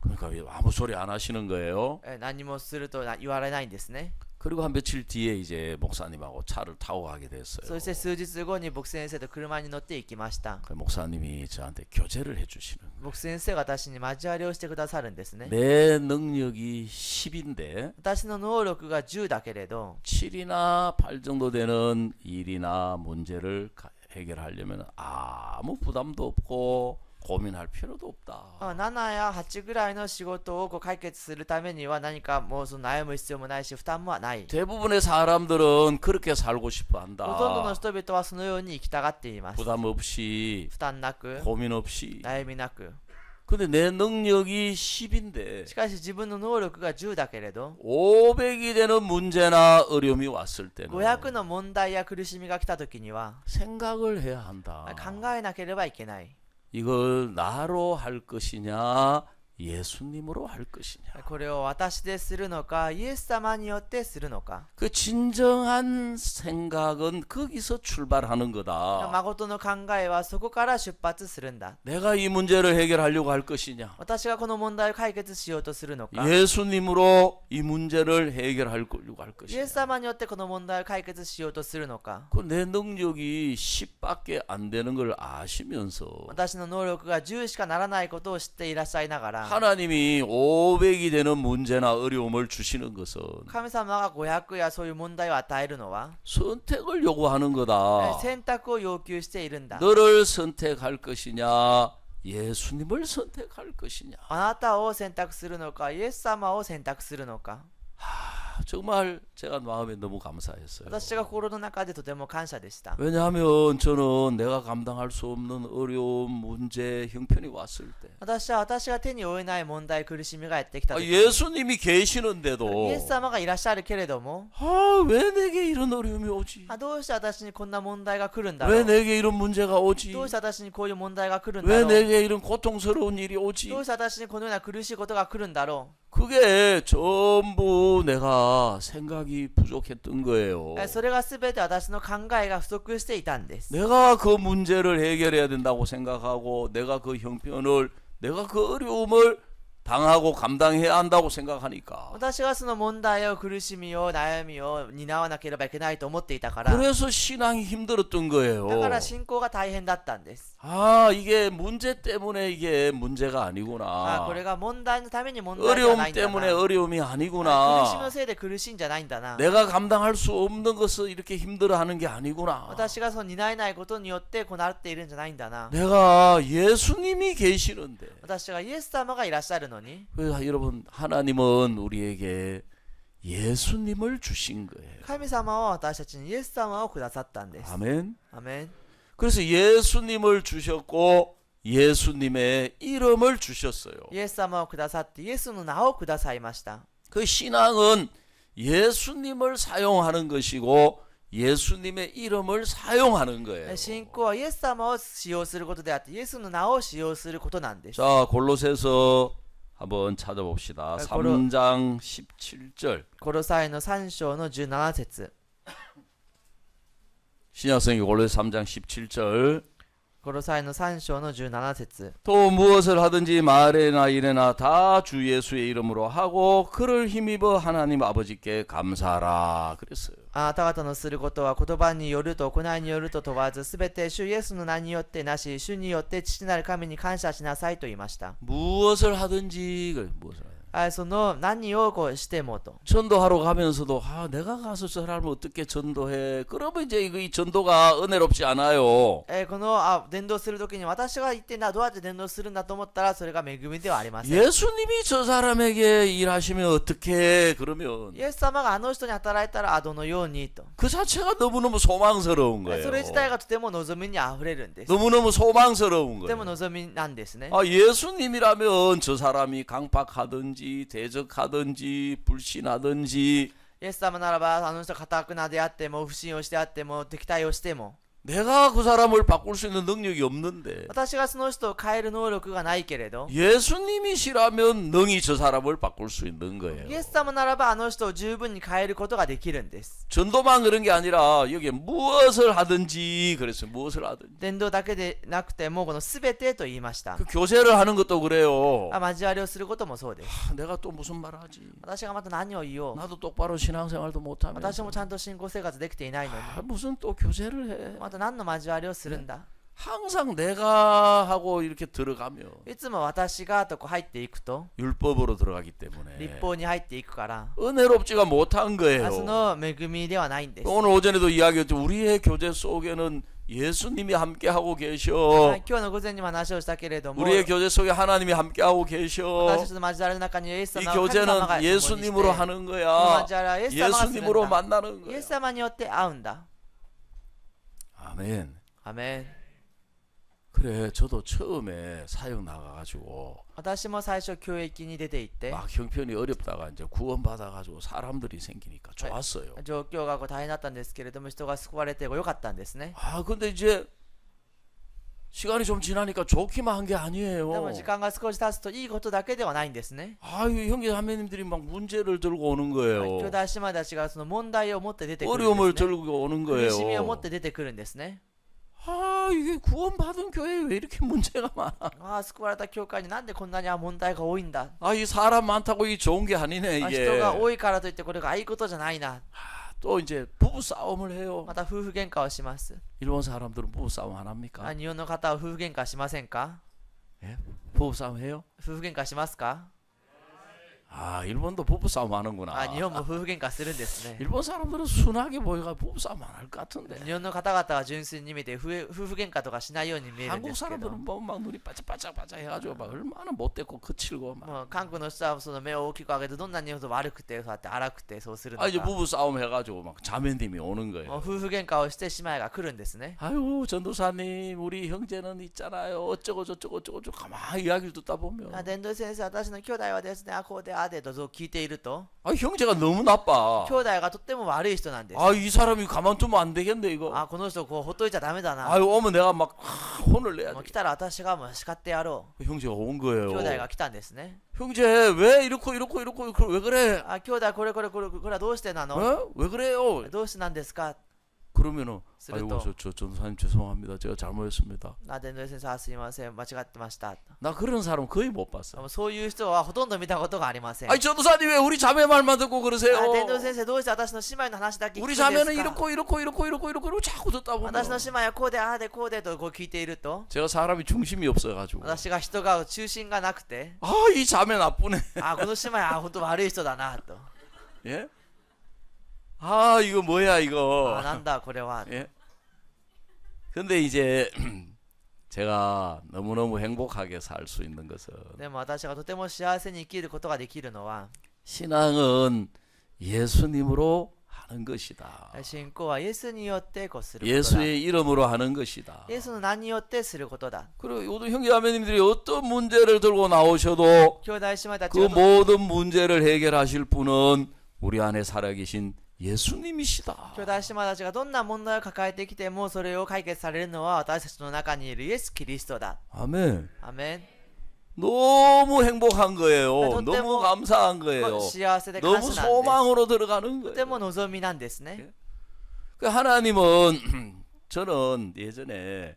S1: 그러니까 아무 소리 안 하시는 거예요.
S2: 何もすると言われないんですね。
S1: 그리고 한 며칠 뒤에 이제 목사님하고 차를 타고 가게 됐어요.
S2: そして数日後に僕先生と車に乗って行きました。
S1: 그 목사님이 저한테 교제를 해주시는 거예요.
S2: 僕先生が私に交わりをしてくださるんですね。
S1: 내 능력이 10인데
S2: 私の能力が10だけれど、
S1: 7이나 8 정도 되는 일이나 문제를 해결하려면 아무 부담도 없고 고민할 필요도 없다.
S2: 7や8ぐらいの仕事を解決するためには何かもうその悩む必要もないし負担もない。
S1: 대부분의 사람들은 그렇게 살고 싶어
S2: ほとんどの
S1: 한다.
S2: 人々はそのように生きたがっています。
S1: 부담 없이
S2: 負担なく、
S1: 고민 없이.
S2: 悩みなく。
S1: 근데 내 능력이 10인데
S2: しかし自分の能力が10だけれど、
S1: 500이 되는 문제나 어려움이 왔을 때는
S2: 500の問題や苦しみが来た時には
S1: 생각을 해야 한다.
S2: 考えなければいけない。
S1: 이걸 나로 할 것이냐 예수님으로 할 것이냐.
S2: これを私でするのか、イエス様によってするのか。
S1: 그 진정한 생각은 거기서 출발하는 거다.
S2: 誠の考えはそこから出発するんだ。
S1: 내가 이 문제를 해결하려고 할 것이냐.
S2: 私がこの問題を解決しようとするのか。
S1: 예수님으로 이 문제를 해결하려고 할
S2: イエ
S1: 것이냐.
S2: ス様によってこの問題を解決しようとするのか。
S1: 그 내 능력이 10밖에 안 되는 걸 아시면서
S2: 私の能力が10しかならないことを知っていらっしゃいながら、
S1: 하나님이 500이 되는 문제나 어려움을 주시는 것은
S2: 神様が500やそういう問題を与えるのは
S1: 선택을 요구하는 거다.
S2: 選択を要求しているんだ。
S1: 너를 선택할 것이냐, 예수님을 선택할 것이냐.
S2: あなたを選択するのか、イエス様を選択するのか。
S1: 정말 제가 마음에 너무 감사했어요.
S2: 私が心の中でとても感謝でした。
S1: 왜냐하면 저는 내가 감당할 수 없는 어려움, 문제, 형편이 왔을 때
S2: 私は私が手に負えない問題、苦しみがやってきた時、
S1: 예수님이
S2: イ
S1: 계시는데도
S2: エス様がいらっしゃるけれども、
S1: 왜 내게 이런 어려움이 오지?
S2: どうして私にこんな問題が来るんだろ
S1: 왜
S2: う。
S1: 내게 이런 문제가 오지?
S2: どうして私にこういう問題が来るんだ
S1: 왜
S2: ろう。
S1: 내게 이런 고통스러운 일이
S2: ど
S1: 오지?
S2: うして私にこのような苦しいことが来るんだろ
S1: 그게 전부 내가 생각이 부족했던 거예요.
S2: う。それが全て私の考えが不足していたんです。
S1: 내가 그 문제를 해결해야 된다고 생각하고 내가 그 형편을 내가 그 어려움을 당하고 감당해야 한다고 생각하니까
S2: 私がその問題を、苦しみを、悩みを担わなければいけないと思っていたから、
S1: 그래서 신앙이 힘들었던 거예요.
S2: だから信仰が大変だったんです。
S1: 이게 문제 때문에 이게 문제가 아니구나.
S2: これが問題のために問題じゃ
S1: 어려움
S2: ないんだな。
S1: 때문에 어려움이
S2: 苦しみ
S1: 아니구나.
S2: のせいで苦しいんじゃないんだな。
S1: 내가 감당할 수 없는 것을 이렇게 힘들어하는 게 아니구나.
S2: 私がその担えないことによってこうなっているんじゃないんだな。
S1: 내가 예수님이 계시는데
S2: 私がイエス様がいらっしゃるのに、
S1: 여러분 하나님은 우리에게 예수님을 주신 거예요.
S2: 神様は私たちにイエス様をくださったんです。
S1: 아멘.
S2: アメン。
S1: 그래서 예수님을 주셨고 예수님의 이름을 주셨어요.
S2: イエス様をくださってイエスの名をくださいました。
S1: 그 신앙은 예수님을 사용하는 것이고 예수님의 이름을 사용하는 거예요.
S2: 信仰はイエス様を使用することであって、イエスの名を使用することなんです。
S1: 자, 골로새서 한번 찾아봅시다. 3장 17절.
S2: コロサイの3章の17節。
S1: 신약성경 골로새 3장 17절.
S2: コロサイの3章の17節。
S1: 또 무엇을 하든지 말에나 일에나 다 주 예수의 이름으로 하고 그를 힘입어 하나님 아버지께 감사하라 그랬어요.
S2: あなた方のすることは言葉によると行いによると問わず、すべて主イエスの名によってなし、主によって父なる神に感謝しなさいと言いました。
S1: 무엇을 하든지 무엇을 하든지.
S2: その何をこうしてもと。
S1: 전도하러 가면서도 내가 가서 저 사람을 어떻게 전도해? 그러면 이제 이 전도가 은혜롭지 않아요.
S2: この伝道するときに私が言ってどうやって伝道するんだと思ったらそれが恵みではありません。
S1: 예수님이 저 사람에게 일하시면 어떻게 그러면
S2: イエス様があの人に働いたらどのようにと。
S1: 그 자체가 너무너무 소망스러운
S2: そ
S1: 거예요.
S2: れ自体がとても望みにあふれるんです。
S1: 너무너무 소망스러운
S2: とても
S1: 거예요.
S2: 望みなんですね。
S1: 예수님이라면 저 사람이 강팍하든지 대적하든지 불신하든지
S2: イエス様ならばあの人が堅くなであっても不信をしてあっても敵対をしても、
S1: 내가 그 사람을 바꿀 수 있는 능력이 없는데
S2: 私がその人を変える能力がないけれど、
S1: 예수님이시라면 능히 저 사람을 바꿀 수 있는 거예요.
S2: イエス様ならばあの人を十分に変えることができるんです。
S1: 전도만 그런 게 아니라 여기에 무엇을 하든지 그랬어요. 무엇을 하든지.
S2: 伝道だけでなくてもこの全てと言いました。
S1: 그 교제를 하는 것도 그래요.
S2: 交わりをすることもそうです。
S1: 내가 또 무슨 말 하지?
S2: 私がまた何を言おう。
S1: 나도 똑바로 신앙생활도 못하면서
S2: 私もちゃんと信仰生活できていないのに、
S1: 무슨 또 교제를 해?
S2: また何の交わりをするんだ。
S1: 항상 내가 하고 이렇게 들어가면
S2: いつも私がとこう入っていくと、
S1: 율법으로 들어가기 때문에
S2: 立法に入っていくから、
S1: 은혜롭지가 못한
S2: そ
S1: 거예요.
S2: の恵みではないんです。
S1: 오늘 오전에도 이야기했죠. 우리의 교제 속에는 예수님이 함께하고
S2: は
S1: 계셔.
S2: い、今日の午前にも話をしたけれども、
S1: 우리의 교제 속에 하나님이 함께하고 계셔.
S2: 私たちの交わりの中にイエス
S1: 이
S2: 様が神様
S1: 교제는
S2: が共にして
S1: 예수님으로 하는
S2: この
S1: 거야.
S2: 交わりはイエス様がするん
S1: 예수님으로
S2: だ。
S1: 만나는
S2: イ
S1: 거야.
S2: エス様によって会うんだ。
S1: 아멘.
S2: アメン。
S1: 그래, 저도 처음에 사역 나가가지고
S2: 私も最初教育に出て行って、
S1: 막 형편이 어렵다가 이제 구원받아가지고 사람들이 생기니까 좋았어요.
S2: 状況がこう大変だったんですけれども、人が救われてよかったんですね。
S1: 근데 이제 시간이 좀 지나니까 좋기만 한 게
S2: でも
S1: 아니에요.
S2: 時間が少し経つといいことだけではないんですね。
S1: 이 형제 자매님들이 막 문제를 들고 오는
S2: 兄
S1: 거예요.
S2: 弟姉妹たちがその問題を持って出てくるん
S1: 어려움을
S2: ですね。
S1: 들고 오는
S2: 苦しみを持
S1: 거예요.
S2: って出てくるんですね。
S1: 이게 구원받은 교회에 왜 이렇게 문제가 많아?
S2: 救われた教会になんでこんなに問題が多いんだ。
S1: 이 사람 많다고 이 좋은 게 아니네
S2: 人
S1: 이게.
S2: が多いからといってこれがいいことじゃないな。
S1: 또 이제 부부 싸움을 해요.
S2: また夫婦喧嘩をします。
S1: 일본 사람들은 부부 싸움 안 합니까?
S2: 日本の方は夫婦喧嘩しませんか？
S1: 예? 부부싸움 해요?
S2: 夫婦喧嘩しますか？
S1: 아, 일본도 부부싸움 하는구나.
S2: あ、日本も夫婦喧嘩するんですね。
S1: 일본 사람들은 순하게 보여가 부부싸움 안 할 것 같은데.
S2: 日本の方々は純粋に見て夫婦喧嘩とかしないように見えるんで
S1: 한국
S2: すけど、
S1: 사람들은 뭐 막 눈이 바짝바짝 해가지고 막 얼마나 못됐고 거칠고 막.
S2: もう韓国の人はその目を大きく上げてどんなに悪くてそうやって荒くてそうするの
S1: 아, 이제
S2: か、
S1: 부부싸움 해가지고 막 자매님이 오는
S2: もう
S1: 거예요.
S2: 夫婦喧嘩をして姉妹が来るんですね。
S1: 아유, 전도사님, 우리 형제는 있잖아요. 어쩌고 저쩌고 저쩌고 가만히 이야기를 듣다
S2: あ、
S1: 보면.
S2: 伝道先生、私の兄弟はですね、あこうであでと聞いていると、
S1: 아, 형제가 너무 나빠.
S2: 兄弟がとっても悪い人なんです。
S1: 아, 이 사람이 가만두면 안 되겠네 이거.
S2: あ、この人こうほっといちゃダメだな。
S1: 아유, 오면 내가 막 혼을 내야
S2: もう
S1: 돼.
S2: 来たら私がもう叱ってやろ
S1: 형제가 온
S2: う。
S1: 거예요.
S2: 兄弟が来たんですね。
S1: 형제 왜 이렇고 왜 그래?
S2: あ、兄弟これはどうしてなの？
S1: 어? 왜 그래요?
S2: どうしてなんですか？
S1: 그러면은
S2: する
S1: 아이고
S2: と、
S1: 저 전도사님 죄송합니다. 제가 잘못했습니다.
S2: あ、伝道先生、あ、すいません、間違ってました。
S1: 나 그런 사람 거의 못 봤어.
S2: もうそういう人はほとんど見たことがありません。
S1: 아니 전도사님 왜 우리 자매 말만 듣고 그러세요?
S2: あ、伝道先生、どうして私の姉妹の話だけ聞くん
S1: 우리
S2: ですか？
S1: 자매는 이렇고 자꾸 듣다
S2: 私の
S1: 보면
S2: 姉妹はこうでああでこうでとこう聞いていると、
S1: 제가 사람이 중심이 없어가지고
S2: 私が人が中心がなくて、
S1: 아 이 자매 나쁘네.
S2: あ、この姉妹は本当悪い人だなと。
S1: 예? 아 이거 뭐야
S2: あ、
S1: 이거.
S2: なんだこれは。
S1: 예? 근데 이제 제가 너무너무 행복하게 살 수 있는 것은
S2: でも私がとても幸せに生きることができるのは、
S1: 신앙은 예수님으로 하는 것이다.
S2: 信仰はイエスによってこうすることだ。
S1: 예수의 이름으로 하는 것이다.
S2: イエスの名によってすることだ。
S1: 그리고 모든 형제자매님들이 어떤 문제를 들고 나오셔도
S2: 兄弟姉妹たち
S1: 그
S2: が
S1: 모든 문제를 해결하실 분은 우리 안에 살아계신 예수님이시다.
S2: 兄弟姉妹たちがどんな問題を抱えてきてもそれを解決されるのは私たちの中にいるイエス・キリストだ。
S1: 아멘.
S2: アメン。
S1: 너무 행복한 거예요.
S2: 또
S1: 너무
S2: 때문에
S1: 감사한 거예요.
S2: 幸せで感
S1: 너무
S2: 謝なんです。
S1: 소망으로 들어가는
S2: とても
S1: 거예요.
S2: 望みなんですね。
S1: 그 하나님은 저는 예전에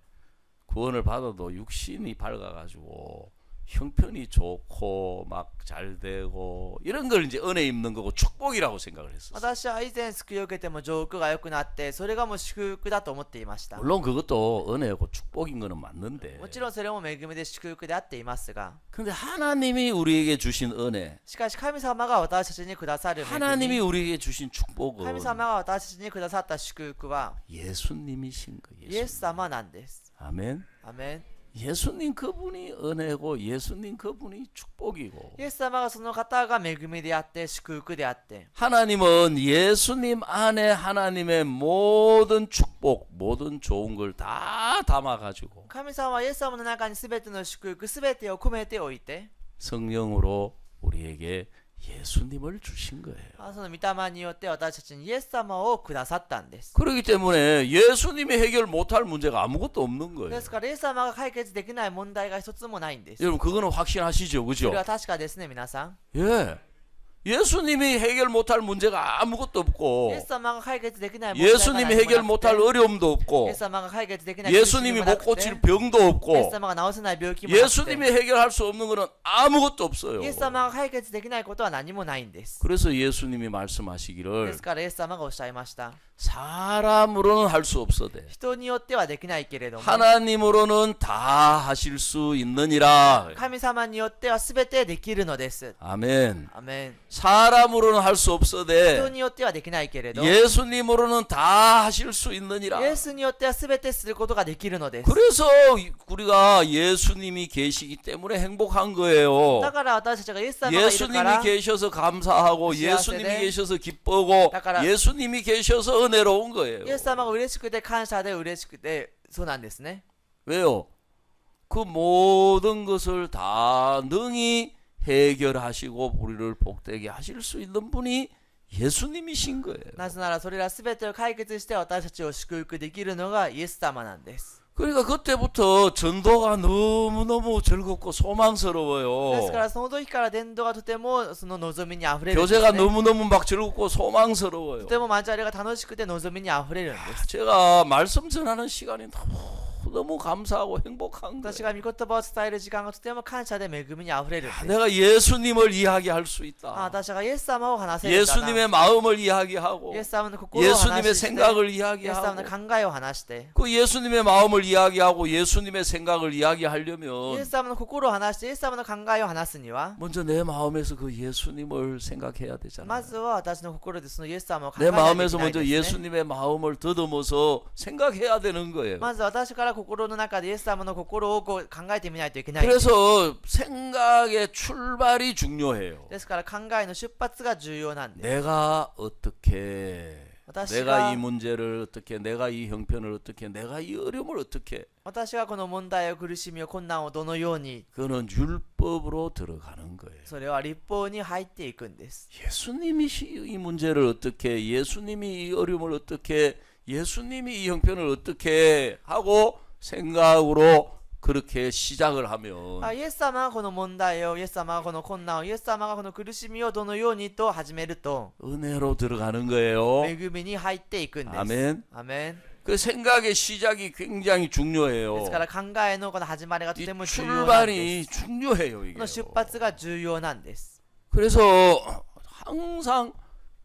S1: 구원을 받아도 육신이 밝아가지고 형편이 좋고 막 잘 되고 이런 걸 이제 은혜 입는 거고 축복이라고 생각을 했었어요.
S2: 私は以前救いを受けても状況が良くなってそれがもう祝福だと思っていました。
S1: 물론 그것도 은혜고 축복인 거는 맞는데
S2: もちろんそれも恵みで祝福であっていますが、
S1: 근데 하나님이 우리에게 주신 은혜
S2: しかし神様が私たちにくださる恵
S1: 하나님이
S2: み、
S1: 우리에게 주신 축복은
S2: 神様が私たちにくださった祝福は
S1: 예수님이신 거예요.
S2: イエス様なんです。
S1: 아멘.
S2: アメン。
S1: 예수님 그분이 은혜고 예수님 그분이 축복이고
S2: イエス様がその方が恵みであって祝福であって、
S1: 하나님은 예수님 안에 하나님의 모든 축복 모든 좋은 걸 다 담아가지고
S2: 神様はイエス様の中に全ての祝福全てを込めておいて、
S1: 성령으로 우리에게 예수님을 주신 거예요.
S2: その御霊によって私たちにイエス様をくださったんです。
S1: 그렇기 때문에 예수님이 해결 못할 문제가 아무것도 없는
S2: で
S1: 거예요.
S2: すからイエス様が解決できない問題が一つもないんです。
S1: 여러분 그거는 확신하시죠,
S2: そ
S1: 그죠?
S2: れは確かですね、皆さん。
S1: 예. 예수님이 해결 못할 문제가 아무것도
S2: イ
S1: 없고
S2: エス様が解決できない問題が
S1: 예수님이
S2: 何も
S1: 해결
S2: なく
S1: 못할
S2: て、
S1: 어려움도
S2: イ
S1: 없고
S2: エス様が解決できない苦しみ
S1: 예수님이
S2: もな
S1: 못
S2: くて、
S1: 고칠 병도
S2: イエス
S1: 없고
S2: 様が治せない病気もなくて、
S1: 예수님이 해결할 수 없는 것은 아무것도 없어요.
S2: イエス様が解決できないことは何もないんです。
S1: 그래서 예수님이
S2: で
S1: 말씀하시기를
S2: すからイエス様がおっしゃいました。
S1: 사람으로는 할 수 없어대
S2: 人によってはできないけれども、
S1: 하나님으로는 다 하실 수 있느니라.
S2: 神様によっては全てできるのです。
S1: 아멘.
S2: アメン。
S1: 사람으로는 할 수
S2: 人
S1: 없어대
S2: によってはできないけれど、イ
S1: 예수님으로는 다 하실 수 있느니라.
S2: エスによっては全てすることができるのです。
S1: 그래서 우리가 예수님이 계시기 때문에 행복한 거예요.
S2: だから私たちがイエス様がいるか
S1: 예수님이
S2: ら、
S1: 계셔서 감사하고
S2: 시아세대.
S1: 예수님이 계셔서 기쁘고
S2: 따라라.
S1: 예수님이 계셔서 은혜로운 거예요.
S2: イエス様が嬉しくて感謝で嬉しくて、そうなんですね。
S1: 왜요? 그 모든 것을 다 능히 해결하시고 우리를 복되게 하실 수 있는 분이 예수님이신 거예요.
S2: なぜならそれら全てを解決して私たちを祝福できるのがイエス様なんです。
S1: 그러니까 그때부터 전도가 너무너무 즐겁고
S2: ですか
S1: 소망스러워요.
S2: らその時から伝道がとてもその望みにあふれるんです、
S1: 교제가
S2: ね。
S1: 너무너무 막 즐겁고 소망스러워요.
S2: とても交わりが楽しくて望みにあふれるんです。
S1: 제가 말씀 전하는 시간이 너무 너무 감사하고 행복한
S2: 私
S1: 거예요.
S2: が御言葉を伝える時間がとても感謝で恵みにあふれるんです。
S1: 내가 예수님을 이야기할 수
S2: あ、
S1: 있다.
S2: 私がイエス様を話せるんだな。
S1: 예수님의 마음을 이야기하고
S2: イエス様の心を話
S1: 예수님의
S2: して、
S1: 생각을
S2: イエス様
S1: 이야기하고
S2: の考えを話して、
S1: 그 예수님의 마음을 이야기하고 예수님의 생각을
S2: イエ
S1: 이야기하려면
S2: ス様の心を話して、イエス様の考えを話すには、
S1: 먼저 내 마음에서 그 예수님을 생각해야
S2: ま
S1: 되잖아요.
S2: ずは私の心でそのイエス様を考
S1: 내
S2: えないとい
S1: 마음에서
S2: けない
S1: 먼저
S2: ですね。
S1: 예수님의 마음을 더듬어서 생각해야 되는 거예요.
S2: まず私から心の中でイエス様の心をこう考えてみないといけないんです。
S1: 그래서 생각의 출발이 중요해요.
S2: ですから考えの出発が重要なんです。
S1: 내가 어떻게
S2: 私
S1: 내가
S2: が
S1: 이 문제를 어떻게 내가 이 형편을 어떻게 내가 이 어려움을 어떻게
S2: 私がこの問題を苦しみを困難をどのように、
S1: 그거는 율법으로 들어가는 거예요.
S2: それは立法に入っていくんです。
S1: 예수님이 이 문제를 어떻게 예수님이 이 어려움을 어떻게 예수님이 이 형편을 어떻게 하고 생각으로 그렇게 시작을 하면
S2: イエス様がこの問題を、イエス様がこの困難を、イエス様がこの苦しみをどのようにと始めると
S1: 은혜로 들어가는 거예요.
S2: 恵みに入っていくんです。
S1: 아멘.
S2: アメン。
S1: 그 생각의 시작이 굉장히
S2: です
S1: 중요해요.
S2: から考えのこの始まりがと
S1: 이
S2: ても重要なんで
S1: 출발이
S2: す。
S1: 중요해요
S2: こ
S1: 이게.
S2: の出発が重要なんです。
S1: 그래서 항상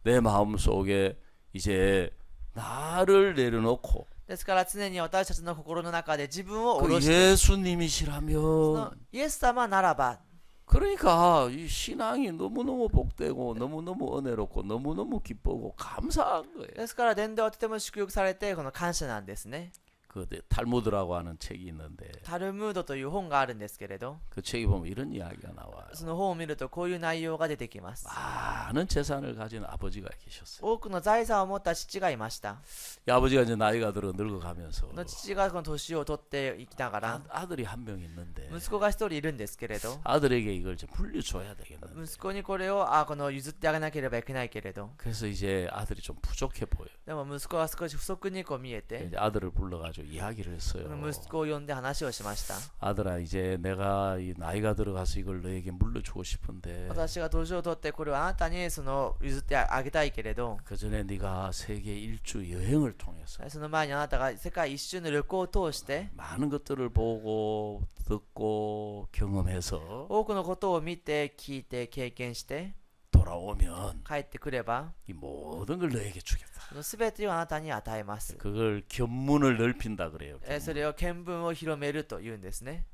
S1: 내 마음 속에 이제 나를 내려놓고
S2: ですから常に私たちの心の中で自分を下
S1: 그
S2: ろして、
S1: 예수님이시라면
S2: そのイエス様ならば、
S1: 그러니까 이 신앙이 너무너무 복되고 너무너무 은혜롭고 너무너무 기쁘고 감사한 거예요.
S2: ですから伝道はとても祝福されてこの感謝なんですね。
S1: 그 탈무드라고 하는 책이 있는데
S2: タルムードという本があるんですけれど、
S1: 그 책에 보면 이런 이야기가 나와요.
S2: その本を見るとこういう内容が出てきます。
S1: 많은 재산을 가진 아버지가 계셨어요.
S2: 多くの財産を持った父がいました。
S1: 이 아버지가 이제 나이가 들어 늙어가면서
S2: この父がこの年を取っていきながら、
S1: 아들이 한 명 있는데
S2: 息子が一人いるんですけれど、
S1: 아들에게 이걸 좀 물려줘야 되겠는데
S2: 息子にこれをこの譲ってあげなければいけないけれど、
S1: 그래서 이제 아들이 좀 부족해 보여요.
S2: でも息子は少し不足にこう見えて、
S1: 이제 아들을 불러가지고 이야기를 했어요.
S2: 息子を呼んで話をしました。
S1: 아들아 이제 내가 이 나이가 들어가서 이걸 너에게 물려주고 싶은데
S2: 私が年を取ってこれをあなたにその譲ってあげたいけれど、
S1: 그 전에 네가 세계 일주 여행을 통해서
S2: その前にあなたが世界一周の旅行を通して
S1: 많은 것들을 보고 듣고 경험해서
S2: 多くのことを見て聞いて経験して
S1: 돌아오면
S2: 帰ってくれば、
S1: 이 모든 걸 너에게 주겠다.
S2: その全てをあなたに与えます。
S1: 그걸 견문을 넓힌다 그래요.
S2: それを見聞を広めるというんですね。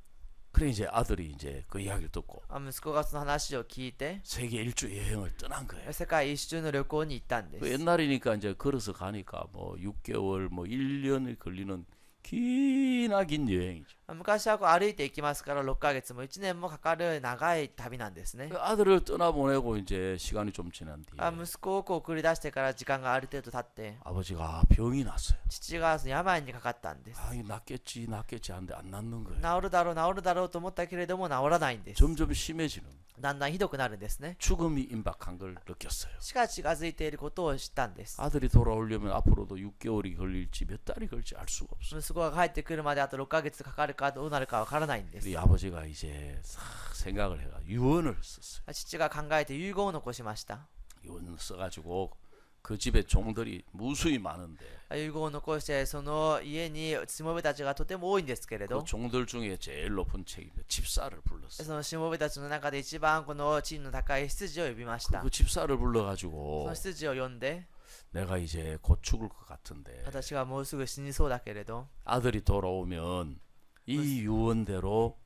S1: 그래 이제 아들이 이제 그 이야기를 듣고
S2: 息子がその話を聞いて
S1: 세계 일주 여행을 떠난 거예요.
S2: 世界一周の旅行に行ったんで
S1: 그
S2: す。
S1: 옛날이니까 이제 걸어서 가니까 뭐 6개월 뭐 1년이 걸리는 기나 긴 여행이죠.
S2: 昔はこう歩いて行きますから6ヶ月も1年もかかる長い旅なんですね。
S1: 그 아들을 떠나보내고 이제 시간이 좀 지난 뒤에
S2: 息子をこう送り出してから時間がある程度経って
S1: 아버지가 병이 났어요.
S2: 父がその病にかかったんです。
S1: 아, 이거 낫겠지 하는데 안 낫는 거예요.
S2: 治るだろう治るだろうと思ったけれども治らないんです。
S1: 점점 심해지는 거예요.
S2: だんだんひどくなるんですね。
S1: 죽음이 임박한 걸 느꼈어요.
S2: 死が近づいていることを知ったんです。
S1: 아들이 돌아오려면 앞으로도 6개월이 걸릴지 몇 달이 걸릴지 알 수가 없어요.
S2: 息子が帰ってくるまであと6ヶ月かかるかどうなるかわからないんです。
S1: 우리 아버지가 이제 싹 생각을 해가 유언을 썼어요.
S2: 父が考えて遺言を残しました。
S1: 유언을 써가지고 그 집에 종들이 무수히 많은데
S2: 遺言を残してその家にしもべたちがとても多いんですけれ
S1: 그
S2: ど、
S1: 종들 중에 제일 높은 책임자 집사를 불렀어요.
S2: そのしもべたちの中で一番この地位の高い執事を呼びました。
S1: 그 집사를
S2: そ
S1: 불러가지고
S2: の執事を呼んで、
S1: 내가 이제 곧 죽을 것 같은데
S2: 私がもうすぐ死にそうだけれど、
S1: 아들이 돌아오면 이 유언대로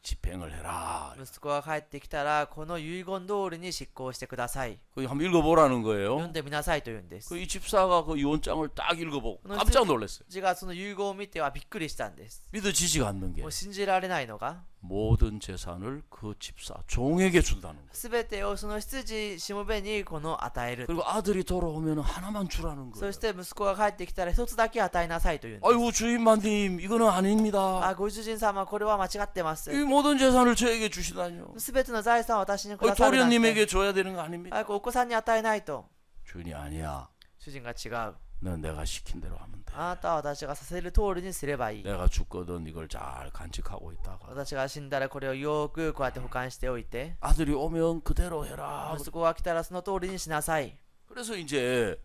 S1: 집행을 해라.
S2: 息子が帰ってきたらこの遺言通りに執行してください。
S1: 그 한번 읽어보라는
S2: 読
S1: 거예요.
S2: んでみなさいと言うんです。
S1: 그 이 집사가 그 유언장을 딱 읽어보고
S2: 너
S1: 깜짝 놀랐어요.
S2: 父がその遺言を見てはびっくりしたんです。
S1: 믿어지지가 않는 게
S2: もう信じられないのが、
S1: 모든 재산을 그 집사 종에게 준다는 거예요.
S2: すべてをその執事しもべにこの与える。
S1: 그리고 아들이 돌아오면 하나만 주라는
S2: そ
S1: 거예요.
S2: して息子が帰ってきたら一つだけ与えなさいと言うんです。
S1: 아이고 주인마님 이거는 아닙니다.
S2: ご主人様これは間違ってます。
S1: 이 모든 재산을 저에게 주시다니요.
S2: すべての財産を私にくださるなんて。
S1: 도련님에게 줘야 되는 거 아닙니까?
S2: お子さんに与えないと。
S1: 주인이 아니야.
S2: 主人が違う。
S1: 넌 내가 시킨 대로 하면 돼.
S2: あなたは私がさせる通りにすればいい。
S1: 내가 죽거든 이걸 잘 간직하고 있다가
S2: 私が死んだらこれをよくこうやって保管しておいて、
S1: 아들이 오면 그대로 해라.
S2: 息子が来たらその通りにしなさい。
S1: 그래서 이제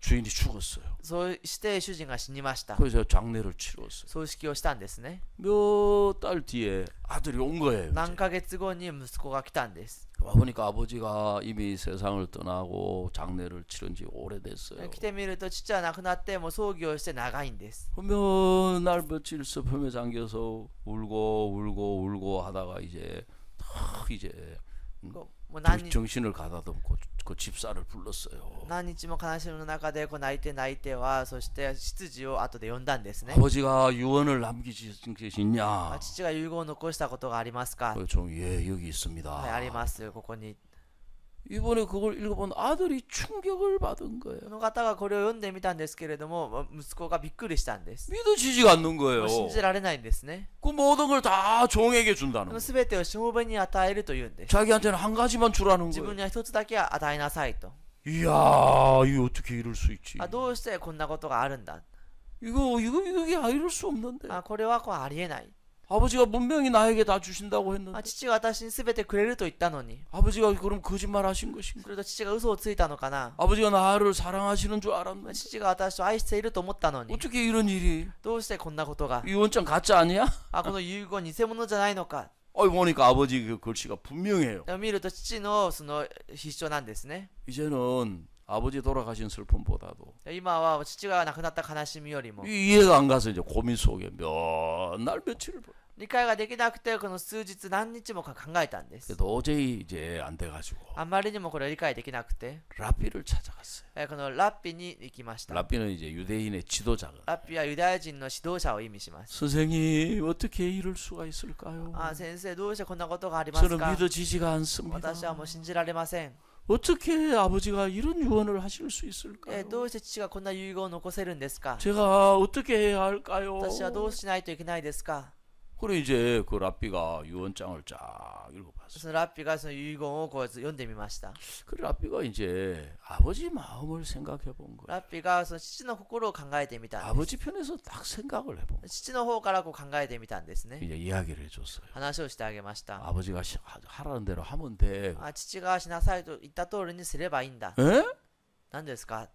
S1: 주인이 죽었어요.
S2: そうして主人が死にました。
S1: 그래서 장례를 치렀어요.
S2: 葬式をしたんですね。
S1: 몇 달 뒤에 아들이 온 거예요.
S2: 何ヶ月後に息子が来たんです。
S1: 와보니까 아버지가 이미 세상을 떠나고 장례를 치른 지 오래됐어요.
S2: 来てみると父は亡くなってもう葬儀をして長いんです。
S1: 몇 날 며칠 슬픔에 잠겨서 울고 하다가 이제 탁 이제
S2: もう何日
S1: 정신을 가다듬고 그 집사를 불렀어요.
S2: 何日も悲しみの中でこう泣いては、そして執事を後で呼んだんですね。
S1: 아버지가 유언을 남기신 것이 있냐?
S2: 父が遺言を残したことがありますか？
S1: 그렇죠. 예, 여기 있습니다.
S2: はい、あります。ここに。
S1: 이번에 그걸 읽어본 아들이 충격을 받은
S2: こ
S1: 거예요.
S2: の方がこれを読んでみたんですけれども、息子がびっくりしたんです。
S1: 믿어지지가 않는 거예요.
S2: もう信じられないんですね。
S1: 그 모든 걸 다 종에게
S2: こ
S1: 준다는
S2: の
S1: 거예요.
S2: すべてをしもべに与えるというんです。
S1: 자기한테는 한 가지만 주라는
S2: 自分
S1: 거예요.
S2: には一つだけ与えなさいと。
S1: 이야, 이거 어떻게 이럴 수 있지?
S2: どうしてこんなことがあるんだ。
S1: 이게 이럴 수 없는데.
S2: これはこうありえない。
S1: 아버지가 분명히 나에게 다 주신다고 했는데.
S2: 父が私にすべてくれると言ったのに。
S1: 아버지가 그럼 거짓말 하신 것인가?
S2: それと父が嘘をついたのかな。
S1: 아버지가 나를 사랑하시는 줄 알았는데.
S2: 父が私を愛していると思ったのに。
S1: 어떻게 이런 일이?
S2: どうしてこんなことが。
S1: 유언장 가짜 아니야?
S2: この遺言偽物じゃないのか。
S1: 보니까 아버지 그 글씨가 분명해요.
S2: 見ると父のその筆書なんですね。
S1: 이제는 아버지 돌아가신 슬픔보다도
S2: 今は父が亡くなった悲しみよりも
S1: 이해가 안 가서 이제 고민 속에 몇 날 며칠을
S2: 理解ができなくてこの数日何日も考えたんです。
S1: 도저히 이제 안 돼가지고
S2: あまりにもこれを理解できなくて
S1: 라피를 찾아갔어요.
S2: このラッピに行きました。
S1: 라피는 이제 유대인의 지도자가
S2: ラッピはユダヤ人の指導者を意味します。
S1: 선생님 어떻게 이럴 수가 있을까요?
S2: 先生どうしてこんなことがあります
S1: 저는
S2: か。
S1: 믿어지지가 않습니다.
S2: 私はもう信じられません。
S1: 어떻게 아버지가 이런 유언을 하실 수 있을까요?
S2: どうして父がこんな遺言を残せるんですか。
S1: 제가 어떻게 해야 할까요?
S2: 私はどうしないといけないですか。
S1: 그래 이제 그 라피가 유언장을 쫙 읽어봤어요.
S2: そのラッピがその遺言をこう読んでみました。
S1: 그 라피가 이제 아버지 마음을 생각해 본 거예요.
S2: ラッピがその父の心を考えてみたんです。
S1: 아버지 편에서 딱 생각을 해본 거예요.
S2: 父の方からこう考えてみたんですね。
S1: 이제 이야기를 해줬어요.
S2: 話をしてあげました。
S1: 아버지가 하라는 대로 하면 돼.
S2: 父がしなさいと言った通りにすればいいんだ。
S1: 에?
S2: 何ですか。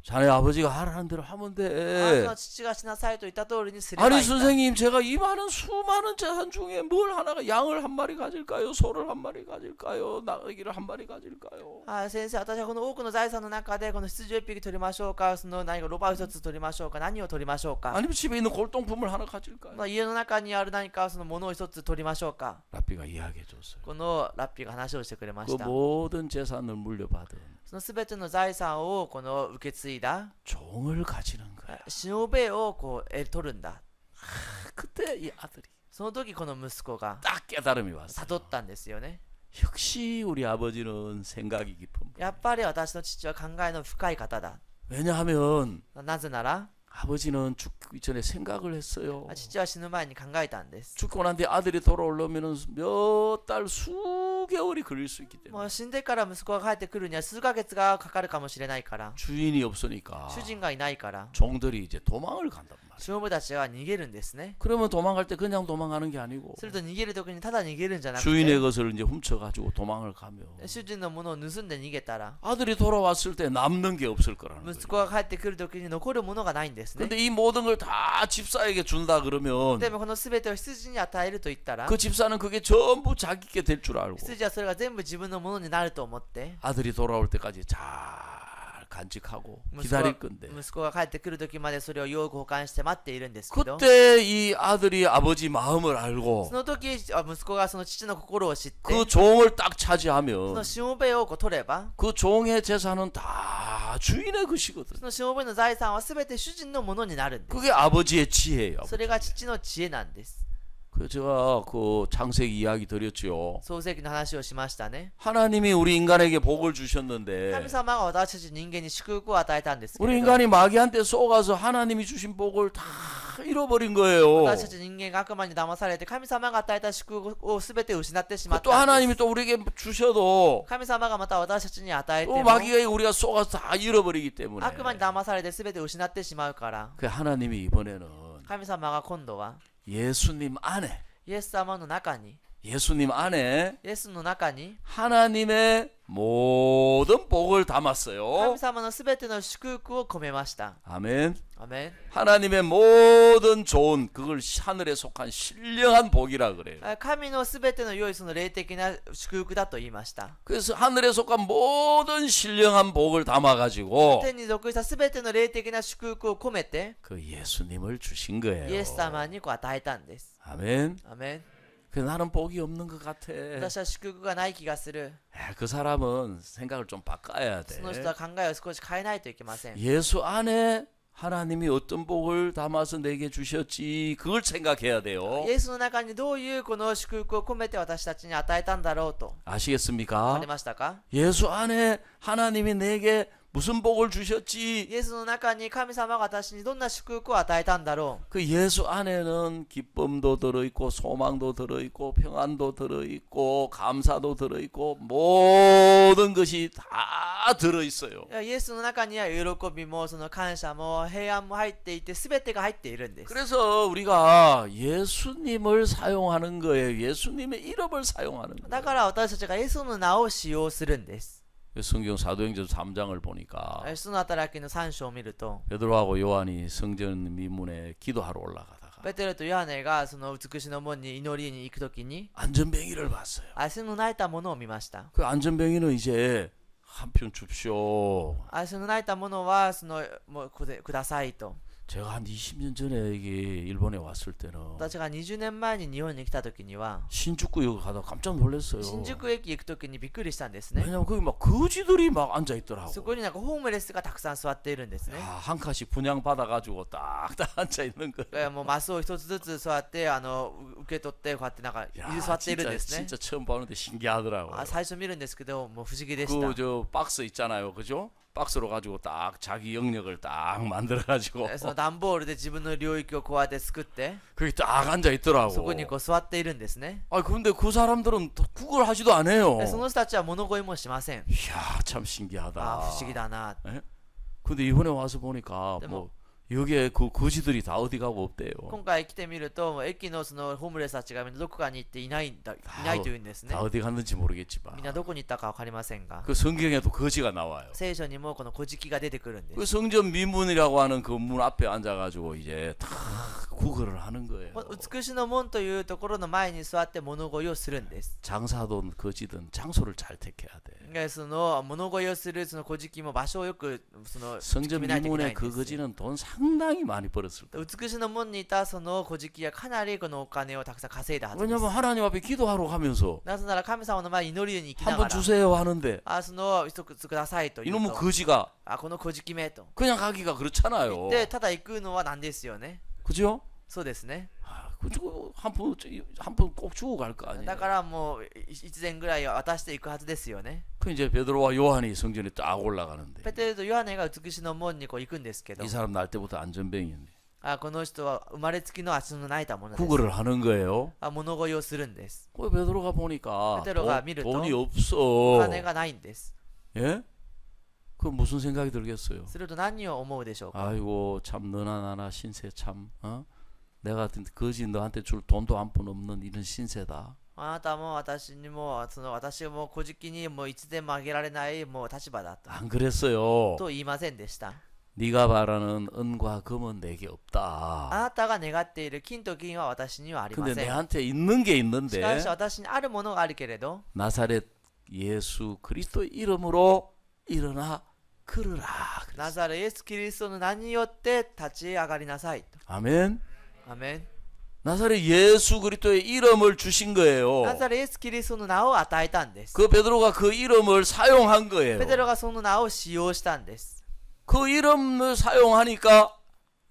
S1: 자네 아버지가 하라는 대로 하면
S2: そ
S1: 돼.
S2: の父がしなさいと言った通りにすればいい
S1: 아니
S2: んだ。
S1: 선생님 제가 이 많은 수많은 재산 중에 뭘 하나가 양을 한 마리 가질까요? 소를 한 마리 가질까요? 나귀를 한 마리 가질까요?
S2: 先生、私はこの多くの財産の中でこの羊を一匹取りましょうか、その何かロバを一つ取りましょうか、何を取りましょうか。
S1: 아니면 집에 있는 골동품을 하나 가질까요?
S2: 家の中にある何かそのものを一つ取りましょうか。
S1: 라피가 이야기해 줬어요.
S2: このラッピが話をしてくれま
S1: 그
S2: した。
S1: 모든 재산을 물려받은
S2: そのすべての財産をこの受け継いだ
S1: 종을 가지는 거야.
S2: しもべをこう取るんだ。
S1: 그때 이 아들이
S2: その時この息子が
S1: 딱 깨달음이 왔어요.
S2: 悟ったんですよね。
S1: 역시 우리 아버지는 생각이 깊은 분.
S2: やっぱり私の父は考えの深い方だ。
S1: 왜냐하면
S2: なぜなら
S1: 아버지는 죽기 전에 생각을 했어요.
S2: 父は死ぬ前に考えたんです。
S1: 죽고 난 뒤에 아들이 돌아오려면 몇 달 수개월이 걸릴 수 있기
S2: も
S1: 때문에
S2: う死んでから息子が帰ってくるには数ヶ月がかかるかもしれないから、
S1: 주인이 없으니까
S2: 主人がいないから、
S1: 종들이 이제 도망을 간단 말이에요.
S2: しもべたちが逃げるんですね。
S1: 그러면 도망갈 때 그냥 도망가는 게 아니고
S2: すると逃げる時にただ逃げるんじゃなく
S1: 주인의
S2: て、
S1: 것을 이제 훔쳐가지고 도망을 가면
S2: 主人のものを盗んで逃げたら、
S1: 아들이 돌아왔을 때 남는 게 없을 거라는
S2: 息
S1: 거예요.
S2: 子が帰ってくる時に残るものがないんですね。
S1: 근데 이 모든 걸 다 집사에게 준다 그러면
S2: でもこの全てを羊に与えると言ったら、
S1: 그 집사는 그게 전부 자기게 될 줄 알고
S2: 羊はそれが全部自分のものになると思って、
S1: 아들이 돌아올 때까지 잘 간직하고 기다릴 건데
S2: 息子が帰ってくる時までそれをよく保管して待っているんですけど、
S1: 그때 이 아들이 아버지 마음을 알고
S2: その時息子がその父の心を知って、
S1: 그 종을 딱
S2: そ
S1: 차지하면
S2: のしもべをこう取れば、
S1: 그 종의 재산은 다 주인의 것이거든.
S2: そのしもべの財産は全て主人のものになるんです。
S1: 그게 아버지의 지혜예요.
S2: それが父の知恵なんです。
S1: 그 제가 그 창세기 이야기 드렸죠.
S2: 創世記の話をしましたね。
S1: 하나님이 우리 인간에게 복을
S2: 神
S1: 주셨는데
S2: 様が私たち人間に祝福を与えたんですけ
S1: 우리
S2: れど、
S1: 인간이 마귀한테 속아서 하나님이 주신 복을 다 잃어버린 거예요.
S2: 私たち人間が悪魔に騙されて神様が与えた祝福を全て失ってしまっ
S1: 또
S2: たんで
S1: 하나님이
S2: す。
S1: 또 우리에게 주셔도
S2: 神様がまた私たちに与えて
S1: 또
S2: も
S1: 마귀가 우리가 속아서 다 잃어버리기 때문에
S2: 悪魔に騙されて全て失ってしまうから、
S1: 그 하나님이 이번에는
S2: 神様が今度は
S1: 예수님 안에
S2: イエス様の中に
S1: 예수님 안에
S2: イエスの中に
S1: 하나님의 모든 복을 담았어요.
S2: 神様のすべての祝福を込めました。
S1: 아멘.
S2: アメン。
S1: 하나님의 모든 좋은 그걸 하늘에 속한 신령한 복이라 그래요.
S2: 神のすべての良いその霊的な祝福だと言いました。
S1: 그래서 하늘에 속한 모든 신령한 복을 담아가지고
S2: 天に属したすべての霊的な祝福を込めて
S1: 그 예수님을 주신 거예요.
S2: イエス様にこう与えたんです。
S1: 아멘.
S2: アメン。
S1: 그 나는 복이 없는 것 같아.
S2: 私は祝福がない気がする。
S1: 그 사람은 생각을 좀 바꿔야 돼.
S2: その人は考えを少し変えないといけません。
S1: 예수 안에 하나님이 어떤 복을 담아서 내게 주셨지 그걸 생각해야 돼요.
S2: イエスの中にどういうこの祝福を込めて私たちに与えたんだろうと。わか
S1: 아시겠습니까?
S2: りましたか？
S1: 예수 안에 하나님이 내게 무슨 복을 주셨지?
S2: イエスの中に神様が私にどんな祝福を与えたんだろう。
S1: 그 예수 안에는 기쁨도 들어있고 소망도 들어있고 평안도 들어있고 감사도 들어있고 모든 것이 다 들어있어요.
S2: イエスの中には喜びもその感謝も平安も入っていて全てが入っているんです。
S1: 그래서 우리가 예수님을 사용하는 거예요. 예수님의 이름을 사용하는
S2: だ
S1: 거예요.
S2: から私たちがイエスの名を使用するんです。
S1: 성경 사도행전 3장을 보니까
S2: 使徒の働きの3章を見ると、
S1: 베드로하고 요한이 성전 미문에 기도하러 올라가다가
S2: ペテロとヨハネがその美しの門に祈りに行くときに
S1: 안전뱅이를 봤어요.
S2: 足の泣いたものを見ました。
S1: 그 안전뱅이는 이제 한 편 줍쇼.
S2: 足の泣いたものはそのもうくださいと。
S1: 제가 한 20년 전에 여기 일본에 왔을 때는
S2: 私が20年前に日本に来たときには
S1: 신축구역 가다 깜짝 놀랐어요.
S2: 新宿駅行くときにびっくりしたんですね。
S1: 왜냐면 거기 막 거지들이 막 앉아 있더라고.
S2: そこになんかホームレスがたくさん座っているんですね。
S1: 한 칸씩 분양 받아가지고 딱딱 앉아 있는 거.
S2: もうマスを一つずつ座って受け取ってこうやってなんか座っているんですね。
S1: 진짜 처음 보는데 신기하더라고.
S2: 最初見るんですけどもう不思議でした。
S1: 그 저 박스 있잖아요, 그죠? 박스로 가지고 딱 자기 영역을 딱 만들어가지고
S2: その段ボールで自分の領域をこうやって作って
S1: 거기 딱 앉아
S2: そ
S1: 있더라고.
S2: こにこう座っているんですね。
S1: 아 근데 그 사람들은 구걸 하지도 않아요.
S2: でその人たちは物乞いもしません。
S1: 이야 참 신기하다.
S2: 不思議だな。
S1: 근데 이번에 와서 보니까
S2: 근데
S1: 뭐 여기에 그 거지들이 다 어디 가고 없대요.
S2: 今回来てみるともう駅のそのホームレスたちがみんなどこかに行っていないというんですね
S1: 다 。 어디 갔는지 모르겠지만
S2: みんなどこに行ったか分かりませんが、
S1: 그 성경에도 거지가 나와요.
S2: 聖書にもこの古事記が出てくるんで
S1: 그
S2: す。
S1: 성전 미문이라고 하는 그 문 앞에 앉아가지고 이제 다 구걸을 하는 거예요.
S2: この美しの門というところの前に座って物乞いをするんです。
S1: 장사든 거지든 장소를 잘 택해야 돼.
S2: でその物乞いをするその古事記も場所をよくその
S1: 성전
S2: 決めないといけない
S1: 미문에
S2: ん
S1: 그
S2: です。
S1: 거지는 돈 상당히 많이 벌었을 거예요.
S2: 美しの門にいたその古事記はかなりこのお金をたくさん稼いだはずです。
S1: 왜냐면 하나님 앞에 기도하러 가면서
S2: なぜなら神様の前に祈りに行きな
S1: 한번
S2: がら
S1: 주세요 하는데
S2: その一つくださいと言う
S1: 이놈의
S2: と
S1: 거지가
S2: この古事記めと
S1: 그냥 가기가 그렇잖아요.
S2: でただ行くのはなんですよね。
S1: 그죠?
S2: そうですね。
S1: 그거 한푼 꼭 주고 갈 거 아니에요.
S2: だからもう一膳ぐらいは渡していくはずですよね。
S1: 그 이제 베드로와 요한이 성전에 딱 올라가는데
S2: ペテルとヨハネが美しの門にこう行くんですけど、
S1: 이 사람 날 때부터 안전뱅이였네.
S2: この人は生まれつきの足の泣いたものです。
S1: 구걸을 하는 거예요.
S2: 物乞いをするんです。
S1: 그 베드로가 보니까
S2: 베드로가 미를
S1: 돈이
S2: 또
S1: 없어.
S2: お金がないんです。
S1: 예? 그 무슨 생각이 들겠어요?
S2: すると何を思うでしょうか。
S1: 아이고 참 너나 나나 신세 참 내가 거지 너한테 줄 돈도 한 푼 없는 이런 신세다.
S2: あなたも私にも私も古事記にもいつでもあげられないもう立場だと
S1: 안 그랬어요.
S2: 言いませんでした。
S1: 네가 바라는 은과 금은 내게
S2: あ
S1: 없다.
S2: なたが願っている金と銀は私にはありま
S1: 근데
S2: せん。
S1: 내한테 있는 게
S2: し
S1: 있는데
S2: かし私にあるものがあるけれど、
S1: 나사렛 예수 그리스도 이름으로 일어나 걸으라.
S2: ナザレイエス・キリストの名によって立ち上がりなさいと。
S1: 아멘.
S2: アメン。
S1: 나사렛 예수 그리스도의 이름을 주신 거예요.
S2: ナザレイエス・キリストの名を与えたんです。
S1: 그 베드로가 그 이름을 사용한 거예요.
S2: ペテロがその名を使用したんです。
S1: 그 이름을 사용하니까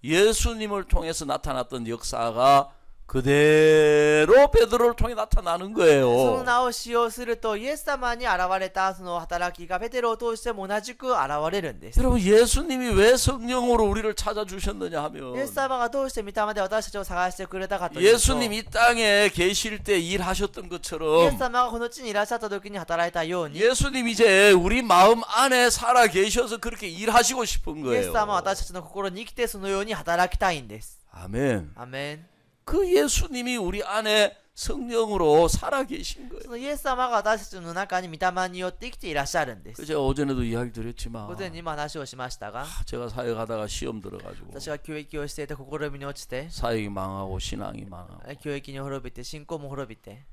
S1: 예수님을 통해서 나타났던 역사가 그대로 베드로를 통해 나타나는
S2: その
S1: 거예요.
S2: 名を使用するとイエス様に現れたその働きがペテロを通しても同じく現れるんです。
S1: 여러분 예수님이 왜 성령으로 우리를 찾아주셨느냐
S2: イエ
S1: 하면
S2: ス様がどうして御霊で私たちを探してくれたかというと、
S1: 예수님 이 땅에 계실 때 일하셨던
S2: イエ
S1: 것처럼
S2: ス様がこの地にいらっしゃった時に働いたように、
S1: 예수님 이제 우리 마음 안에 살아 계셔서 그렇게 일하시고 싶은
S2: イエス
S1: 거예요.
S2: 様は私たちの心に生きてそのように働きたいんです。
S1: 아멘.
S2: アメン。
S1: 그 예수님이 우리 안에 성령으로 살아 계신 거예요.
S2: そのイエス様が私たちの中に御霊によって生きていらっしゃるんです。
S1: 제가 오전에도 이야기 드렸지만
S2: 午前に今話をしましたが、
S1: 제가 사역하다가 시험 들어가지고
S2: 私は教育をしていて試みに落ちて、
S1: 사역이 망하고 신앙이 망하고
S2: 教育に滅びて、信仰も滅びて、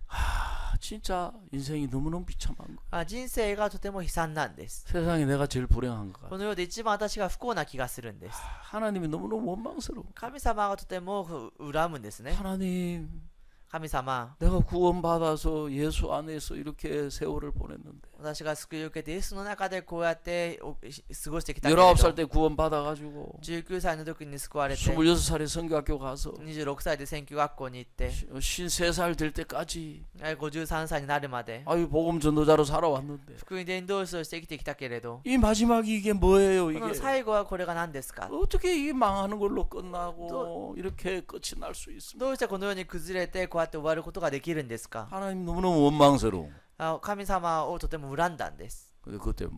S1: 진짜 인생이 너무너무 비참한 거.
S2: 人生がとても悲惨なんです。
S1: 세상에 내가 제일 불행한 것 같아.
S2: この世で一番私が不幸な気がするんです。
S1: 하나님이 너무너무 원망스러워.
S2: 神様がとても恨むんですね。
S1: 하나님,
S2: 神様、
S1: 내가 구원받아서 예수 안에서 이렇게 세월을 보냈는데
S2: 私が救いを受けてイエスの中でこうやって過ごしてきたけれど、
S1: 19살 때 구원받아가지고
S2: 19歳の時に救われて、
S1: 26살에 선교학교 가서
S2: 26歳で選挙学校に行って、
S1: 53살 될 때까지
S2: 53歳になるまで
S1: 아유 복음 전도자로 살아왔는데
S2: 福音伝道師として生きてきたけれど、
S1: 이 마지막이 이게 뭐예요
S2: この
S1: 이게?
S2: 最後はこれが何ですか？
S1: 어떻게 이게 망하는 걸로 끝나고 이렇게 끝이 날 수 있습니까?
S2: どうしてこのように崩れてこうやって終わることができるんですか？
S1: 하나님 너무너무 원망스러워.
S2: 神様をとても恨んだんです。
S1: 근데 그때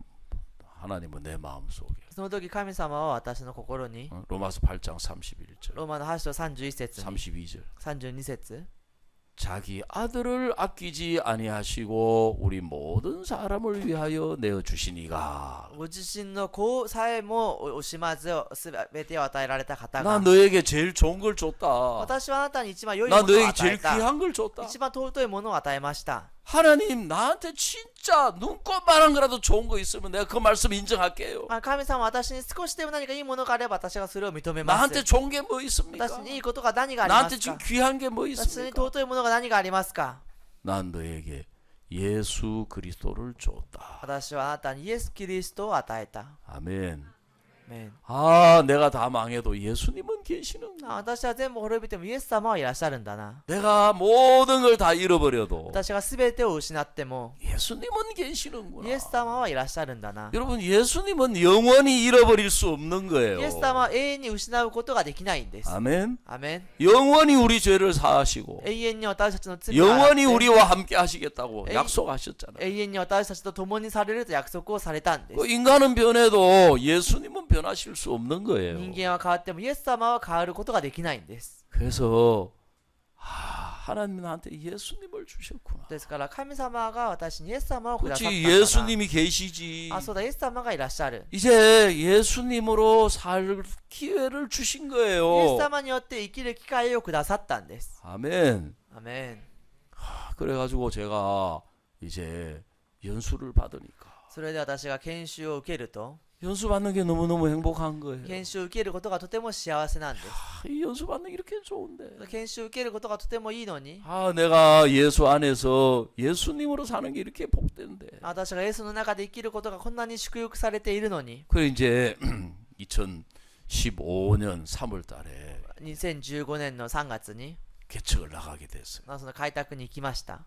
S1: 하나님은 내 마음속에
S2: その時神様は私の心に、
S1: 로마서 8장 31절
S2: ローマの8章31節に
S1: 32절
S2: 32節
S1: 자기 아들을 아끼지 아니하시고 우리 모든 사람을 위하여 내어 주시니가
S2: ご自身の子さえも惜しまず全てを与えられた方
S1: 나
S2: が、
S1: 너에게 제일 좋은 걸 줬다.
S2: 私はあなたに一番良いも
S1: 나
S2: のを
S1: 너에게
S2: 与
S1: 제일
S2: えた、
S1: 귀한 걸 줬다.
S2: 一番尊いものを与えました。
S1: 하나님 나한테 진짜 눈꽃만한 거라도 좋은 거 있으면 내가 그 말씀 인정할게요.
S2: 神様、私に少しでも何かいいものがあれば私がそれを認めます。
S1: 나한테 좋은 게 뭐 있습니까?
S2: 私にいいことが何がありま
S1: 나한테
S2: す
S1: 지금
S2: か？
S1: 귀한 게 뭐
S2: 私に
S1: 있습니까?
S2: 尊いものが何がありますか？
S1: 난 너에게 예수 그리스도를 줬다.
S2: 私はあなたにイエス・キリストを与えた。
S1: 아멘.
S2: メン。
S1: 아, 내가 다 망해도 예수님은 계시는구나.
S2: 私は全部滅びてもイエス様はいらっしゃるんだな。
S1: 내가 모든 걸 다 잃어버려도
S2: 私が全てを失っても
S1: 예수님은 계시는구나.
S2: イエス様はいらっしゃるんだな。
S1: 여러분 예수님은 영원히 잃어버릴 수 없는 거예요.
S2: イエス様は永遠に失うことができないんです。
S1: 아멘.
S2: アメン。
S1: 영원히 우리 죄를 사하시고
S2: 永遠に私たちの罪を洗って
S1: 영원히 우리와 함께 하시겠다고
S2: 에이.
S1: 약속하셨잖아요.
S2: 永遠に私たちと共にされると約束をされたんです。
S1: 그 인간은 변해도 예수님은 변하실 수 없는 거예요.
S2: 人間は変わってもイエス様は変わることができないんです。
S1: 그래서 하나님은 나한테 예수님을 주셨구나.
S2: ですから神様が私にイエス様をくださったん
S1: 그렇지
S2: だな。
S1: 예수님이 계시지.
S2: あ、そうだ、イエス様がいらっしゃる。
S1: 이제 예수님으로 살 기회를 주신
S2: イエス
S1: 거예요.
S2: 様によって生きる機会をくださったんです。
S1: 아멘.
S2: アメン。
S1: 그래가지고 제가 이제 연수를 받으니까
S2: それで私が研修を受けると、
S1: 연수 받는 게 너무너무 행복한 거예요.
S2: 研修を受けることがとても幸せなんです。
S1: 이 연수 받는 게 이렇게 좋은데.
S2: 研修を受けることがとてもいいのに、
S1: 내가 예수 안에서 예수님으로 사는 게 이렇게 복된데.
S2: 私がイエスの中で生きることがこんなに祝福されているのに、
S1: 그래 이제 2015년 3월 달에
S2: 2015年の3月に、
S1: 개척을 나가게 됐어요.
S2: その開拓に行きました。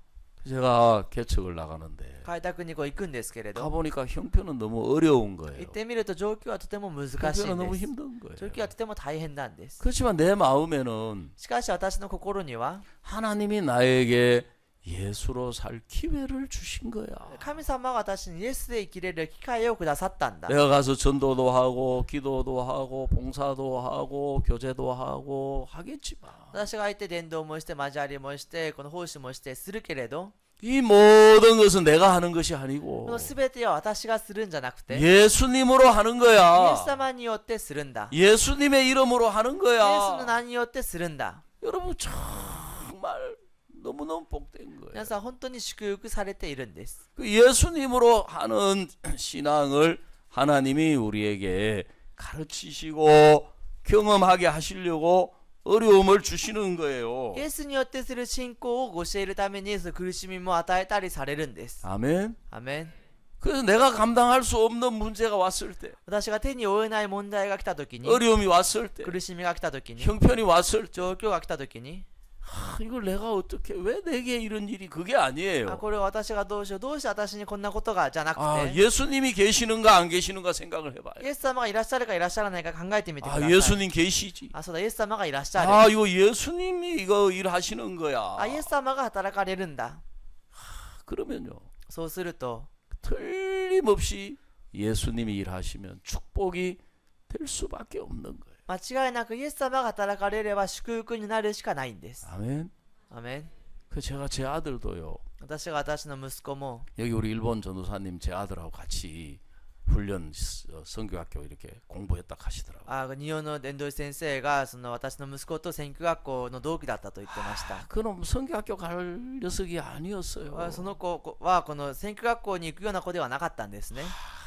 S1: 제가 개척을 나가는데
S2: 開拓にこう行くんですけれど、
S1: 가보니까 형편은 너무 어려운
S2: 行
S1: 거예요.
S2: ってみると状況はとても難しい
S1: 형편은
S2: ん
S1: 너무
S2: です。
S1: 힘든 거예요.
S2: 状況はとても大変なんです。
S1: 그렇지만 내 마음에는
S2: しかし私の心には、
S1: 하나님이 나에게 예수로 살 기회를 주신 거야.
S2: 神様が私にイエスで生きれる機会をくださったんだ。
S1: 내가 가서 전도도 하고 기도도 하고 봉사도 하고 교제도 하고 하겠지만
S2: 私がいて伝道もして交わりもしてこの奉仕もしてするけれど、
S1: 이 모든 것은 내가 하는 것이
S2: こ
S1: 아니고
S2: の全ては私がするんじゃなくて、イエ
S1: 예수님으로 하는
S2: ス
S1: 거야.
S2: 様によってするんだ。
S1: 예수님의 이름으로 하는
S2: イエスの
S1: 거야.
S2: 名によってするんだ。
S1: 여러분 정말 너무너무 복된 거예요.
S2: 皆さん本当に祝福されているんです。
S1: 그 예수님으로 하는 신앙을 하나님이 우리에게 가르치시고 경험하게 하시려고 어려움을 주시는 거예요.
S2: イエスによってする信仰を教えるためにその苦しみも与えたりされるんです。
S1: 아멘.
S2: アメン。
S1: 그래서 내가 감당할 수 없는 문제가 왔을 때,
S2: 私が手に負えない問題が来た時に、
S1: 어려움이 왔을 때,
S2: 苦しみが来た時に、
S1: 형편이 왔을 때,
S2: 状況が来た時に、
S1: 이걸 내가 어떻게 왜 내게 이런 일이 그게
S2: あ、
S1: 아니에요.
S2: これは私がどうしよう、どうして私にこんなことがじゃなくて、
S1: 예수님이 계시는가 안 계시는가 생각을 해봐요.
S2: イエス様がいらっしゃるかいらっしゃらないか考えてみてください。
S1: 예수님 계시지.
S2: あ、そうだ、イエス様がいらっしゃる。
S1: 이거 예수님이 이거 일하시는 거야.
S2: あ、イエス様が働かれるんだ。
S1: 그러면요,
S2: そうすると、
S1: 틀림없이 예수님이 일하시면 축복이 될 수밖에 없는 거예요.
S2: 間違いなくイエス様が働かれれば祝福になるしかないんです。
S1: 아멘.
S2: アメン。
S1: 그 제가 제 아들도요.
S2: 私が私の息子も
S1: 여기 우리 일본 전도사님 제 아들하고 같이 훈련 선교학교 이렇게 공부했다 하시더라고요.
S2: 日本の伝道師先生がその私の息子と選挙学校の同期だったと言ってました。
S1: 그놈 선교학교 갈 녀석이 아니었어요.
S2: その子はこの選挙学校に行くような子ではなかったんですね。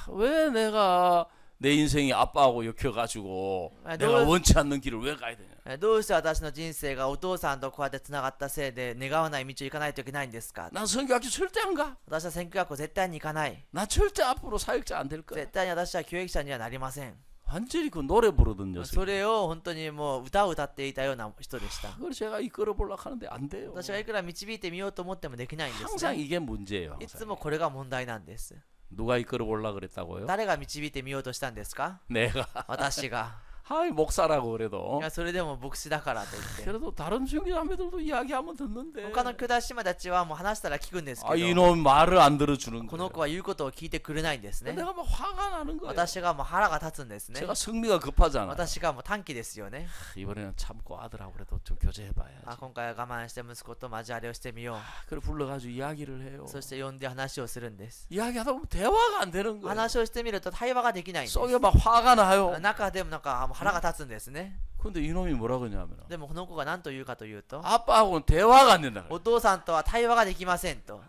S1: 왜 내가 내 인생이 아빠하고 엮여가지고 내가 원치 않는 길을 왜 가야 되냐?
S2: どうして私の人生がお父さんとこうやってつながったせいで願わない道を行かないといけないんですか？
S1: 난 선교학교 절대 안 가.
S2: 私は選挙学校絶対に行かない。
S1: 나 절대 앞으로 사역자 안 될 거야.
S2: 絶対に私は教育者にはなりません。
S1: 완전히 그 노래 부르던 녀석.
S2: それを本当にもう歌を歌っていたような人でした。
S1: 그걸 제가 이끌어 보려고 하는데 안 돼요.
S2: 私がいくら導いてみようと思ってもできないんです
S1: 항상
S2: ね。
S1: 이게 문제예요.
S2: いつ
S1: 항상.
S2: もこれが問題なんです。
S1: 누가 이끌어 보려고 그랬다고요?
S2: 誰が導いてみようとしたんですか？
S1: 내가.
S2: 私が。
S1: 하이 목사라고 그래도.
S2: いやそれでも牧師だからと言って。
S1: 그래도 다른 중교자매들도 이야기하면 듣는데.
S2: 他の兄弟姉妹たちはもう話したら聞くんですけ
S1: 아
S2: ど、
S1: 이놈 말을 안 들어주는
S2: この
S1: 거예요.
S2: 子は言うことを聞いてくれないんですね。
S1: 내가 막 화가 나는 거예요.
S2: 私がもう腹が立つんですね。
S1: 제가 승리가 급하잖아.
S2: 私がもう短期ですよね。
S1: 이번에는 참고 아들하고 그래도 좀 교제해봐야지.
S2: 今回は我慢して息子と交わりをしてみよ
S1: 그래 불러가지고 이야기를 해요.
S2: う。そして呼んで話をするんです。
S1: 이야기하다 보면 대화가 안 되는 거예요.
S2: 話をしてみると対話ができないんです。
S1: 속에 막 화가 나요.
S2: 中でもなんかもう腹が立つんですね。
S1: 근데 이놈이 뭐라 그러냐면
S2: でもこの子が何と言うかというと、
S1: 아빠하고는 대화가 안 된다.
S2: お父さんとは対話ができませんと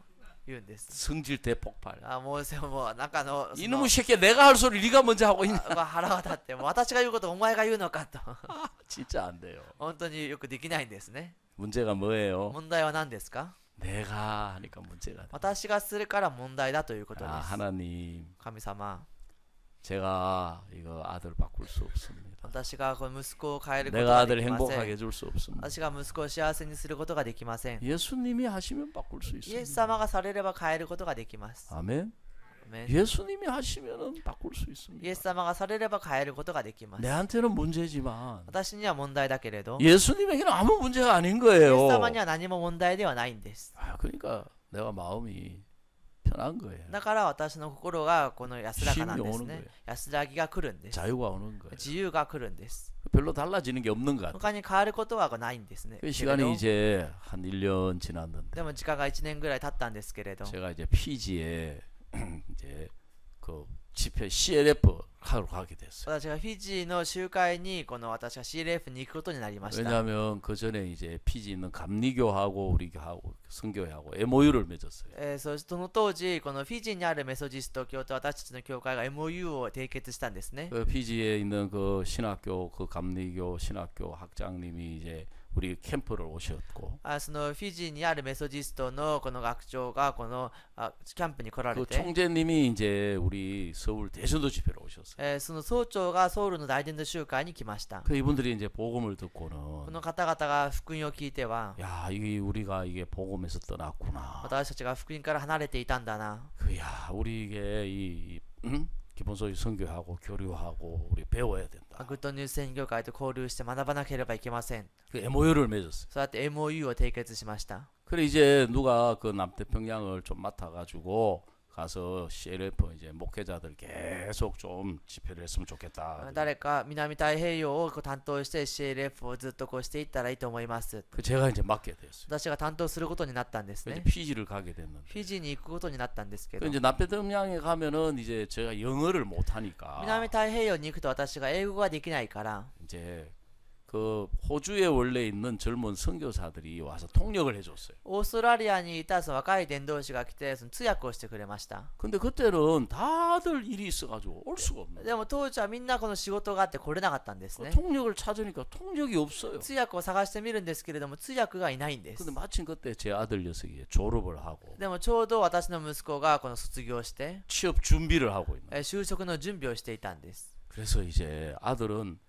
S2: 言うんです。
S1: 성질 대폭발.
S2: もう中のその
S1: 이놈의 새끼야 내가 할 소리 네가 먼저 하고 있냐.
S2: 腹が立ってもう私が言うことをお前が言うのかと
S1: 진짜 안 돼요.
S2: 本当によくできないんですね。
S1: 문제가 뭐예요?
S2: 問題は何ですか？
S1: 내가 하니까 문제가 돼.
S2: 私がするから問題だということで
S1: 아
S2: す。
S1: 하나님
S2: 神様、
S1: 제가 이거 아들 바꿀 수 없습니다.
S2: 私がこの息子を変えること
S1: 내가
S2: がで
S1: 아들
S2: きませ
S1: 행복하게
S2: ん。
S1: 해줄 수 없습니다.
S2: 私が息子を幸せにすることができません。
S1: 예수님이 하시면 바꿀 수
S2: イエス
S1: 있습니다.
S2: 様がされれば変えることができます。
S1: 아멘.
S2: アメン
S1: 예수님이 하시면은 바꿀 수
S2: イエ
S1: 있습니다.
S2: ス様がされれば変えることができます。
S1: 내한테는 문제지만
S2: 私には問題だけれど、
S1: 예수님에게는 아무 문제가 아닌
S2: イエス
S1: 거예요.
S2: 様には何も問題ではないんです。
S1: 그러니까 내가 마음이 편한 거예요.
S2: だから私の心がこの安らかなんで
S1: 힘이
S2: す
S1: 오는
S2: ね
S1: 거예요 。
S2: 安らぎが来るんです。
S1: 자유가 오는 거예요.
S2: 自由が来るんです。
S1: 별로 달라지는 게 없는 것 같아요.
S2: 他に変わることはないんですね。
S1: 그
S2: けれ
S1: 시간이
S2: ど
S1: 이제 한 1년 지났는데
S2: でも時間が1年ぐらい経ったんですけれど、
S1: 제가 이제 피지에 이제 그 집회 CLF 하러 가게 됐어요.
S2: 私がフィジーの集会に私が CLF に行くことになりました。
S1: 왜냐하면 그 전에 이제 피지 있는 감리교하고 우리 교하고 선교회하고 MOU를 맺었어요.
S2: その当時、このフィジーにあるメソジスト教と私たちの教会が MOU を締結したんですね。
S1: 그 피지에 있는 그 신학교 그 감리교 신학교 학장님이 이제 우리 캠프를 오셨고
S2: そのフィジーにあるメソジストのこの学長がキャンプに来られ
S1: 그
S2: て、
S1: 총재님이 이제 우리 서울 대전도 집회로 오셨어요.
S2: その総長がソウルの大伝道集会に来ました。
S1: 그 이분들이 이제 복음을
S2: こ
S1: 듣고는
S2: の方々が福音を聞いては、
S1: 야 이게 우리가 이게 복음에서 떠났구나.
S2: 私たちが福音から離れていたんだな。
S1: 그야 우리 이게 기본소위 선교하고 교류하고 우리 배워야 된다.
S2: グッドニュース宣教会と交流して学ばなければいけません。
S1: 그 MOU를 맺었어요.
S2: そうやって MOU を締結しました。
S1: 그래 이제 누가 그 남태평양을 좀 맡아가지고 가서 CLF 이제 목회자들 계속 좀 집회를 했으면 좋겠다.
S2: 誰か南太平洋を担当して CLF をずっとしていったらいいと思います。
S1: 그 제가 이제 맡게 됐어요.
S2: 私が担当することになったんですね。
S1: 이제 피지를 가게 됐는데.
S2: フィジーに行くことになったんですけ
S1: 그
S2: ど、
S1: 이제 남태평양에 가면은 이제 제가 영어를 못 하니까
S2: 南太平洋に行くと私が英語ができないから、
S1: 이제 그 호주에 원래 있는 젊은 선교사들이 와서 통역을 해줬어요.
S2: オーストラリアにいたその若い伝道師が来てその通訳をしてくれました。
S1: 근데 그때는 다들 일이 있어가지고 올 수가 없는
S2: でも当時はみんなこの仕事があって来れなかったんです
S1: 거예요.
S2: ね。
S1: 통역을 찾으니까 통역이 없어요.
S2: 通訳を探してみるんですけれども通訳がいないんです。
S1: 근데 마침 그때 제 아들 녀석이 졸업을 하고
S2: でもちょうど私の息子がこの卒業して、
S1: 취업 준비를 하고 있는.
S2: 就職の準備をしていたんです。
S1: 그래서 이제 아들은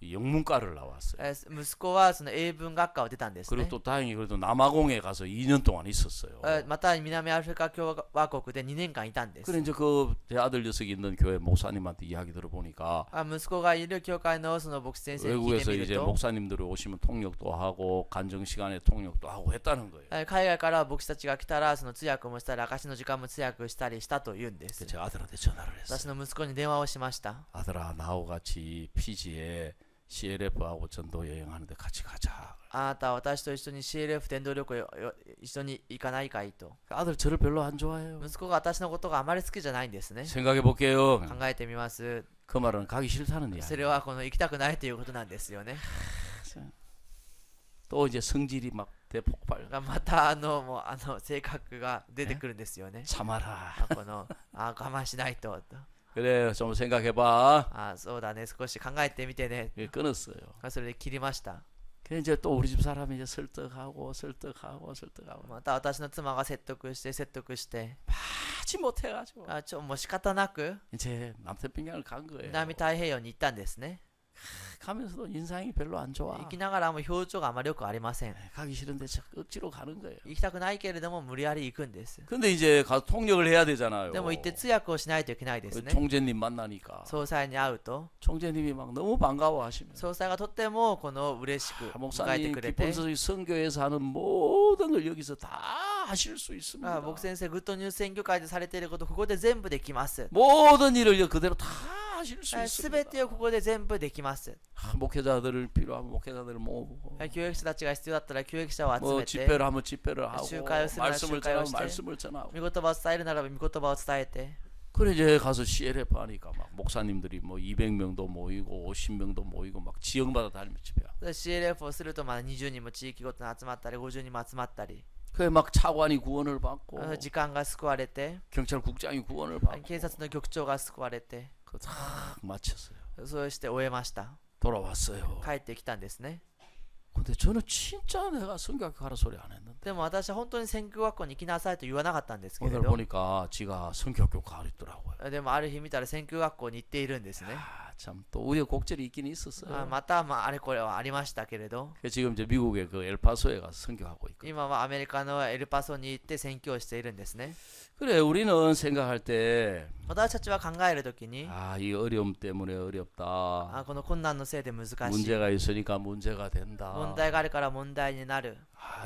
S1: 영문과를 나왔어요.
S2: 息子はその英文学科を出たんです
S1: 그리고
S2: ね。
S1: 또 다행히 그래도 남아공에 가서 2년 동안 있었어요.
S2: また南アフリカ共和国で2年間いたんです。
S1: 그래 이제 그 제 아들 녀석이 있는 교회 목사님한테 이야기 들어보니까
S2: 息子がいる教会のその牧師先生に聞いて
S1: 외국에서
S2: みる
S1: 이제
S2: と、
S1: 목사님들이 오시면 통역도 하고 간정 시간에 통역도 하고 했다는 거예요.
S2: 海外から牧師たちが来たらその通訳もしたり証の時間も通訳したりしたと言うんです。
S1: 그래서 제가 아들한테 전화를
S2: 私
S1: 했어요.
S2: の息子に電話をしました。
S1: 아들아 나하고 같이 피지에 CLF하고 전도 여행하는데 같이 가자.
S2: あなたは私と一緒に CLF 伝道旅行一緒に行かないかいと。
S1: 아들 저를 별로 안 좋아해요.
S2: 息子が私のことがあまり好きじゃないんですね。
S1: 생각해 볼게요.
S2: 考えてみます。
S1: 그 말은 가기 싫다는
S2: それ
S1: 이야기.
S2: はこの行きたくないということなんですよね。
S1: 또 이제 성질이 막 대폭발.
S2: またもう性格が出てくるんですよね。
S1: 참아라.
S2: この我慢しないと。
S1: 그래 좀 생각해봐.
S2: そうだね、少し考えてみてね。
S1: 예, 끊었어요.
S2: それで切りました。
S1: 그래 이제 또 우리 집 사람이 이제 설득하고.
S2: また私の妻が説得して、
S1: 하지 못해가지고
S2: もう仕方なく
S1: 이제 남태평양을 간 거예요.
S2: 南太平洋に行ったんですね。
S1: 가면서도 인상이 별로 안 좋아.
S2: 行きながらも表情があまり良くありません。
S1: 가기 싫은데 억지로 가는 거예요.
S2: 行きたくないけれども無理やり行くんです。
S1: 근데 이제 가서 통역을 해야 되잖아요.
S2: でも行って通訳をしないといけないですね。
S1: 총재님 만나니까
S2: 総裁に会うと、
S1: 총재님이 막 너무 반가워하시면
S2: 総裁がとってもこの嬉しく迎えて
S1: 목사님
S2: くれて、
S1: 기쁨 선교에서 하는 모든 걸 여기서 다 하실 수 있습니다.
S2: 僕先生グッドニュース選挙会でされていることここで全部できます。
S1: 모든 일을 그대로 다 하실 수
S2: すべ
S1: 있습니다.
S2: てをここで全部できます。
S1: 목회자들을 필요하면 목회자들을 모으고
S2: 教育者たちが必要だったら教育者を集
S1: 뭐
S2: めて、
S1: 집회를 하면 집회를 하고
S2: 集会をするなら
S1: 말씀을
S2: 集会を
S1: 전하면
S2: して、
S1: 말씀을 전하고
S2: 御言葉を伝えるならば御言葉を伝えて、
S1: 그래 이제 가서 CLF 하니까 막 목사님들이 뭐 200명도 모이고 50명도 모이고 막 지역마다 다니며 집회하고
S2: CLF をすると20人も地域ごとに集まったり50人も集まったり、
S1: 그래 막 차관이 구원을 받고
S2: 時間が救われて、
S1: 경찰국장이 구원을 받고
S2: 警察の局長が救われて、
S1: 그거 다 마쳤어요.
S2: そうして終えました。
S1: 돌아왔어요.
S2: 帰ってきたんですね。
S1: 근데 저는 진짜 내가 성경학교 가라 소리 안 했는데
S2: でも私は本当に選挙学校に行きなさいと言わなかったんですけれ
S1: 오늘
S2: ど、
S1: 보니까 지가 성경학교 가랬더라고요.
S2: でもある日見たら選挙学校に行っているんですね。
S1: 참 또 우여곡절이 있긴 있었어요.
S2: またあれこれはありましたけれど、
S1: 그래서 지금 이제 미국의 그 엘파소에 가서 성경하고 있고.
S2: 今はアメリカのエルパソに行って宣教をしているんですね。
S1: 그래 우리는 생각할 때
S2: 私たちは考えるときに、
S1: 이 어려움 때문에 어렵다.
S2: この困難のせいで難しい。
S1: 문제가 있으니까 문제가 된다.
S2: 問題があるから問題になる。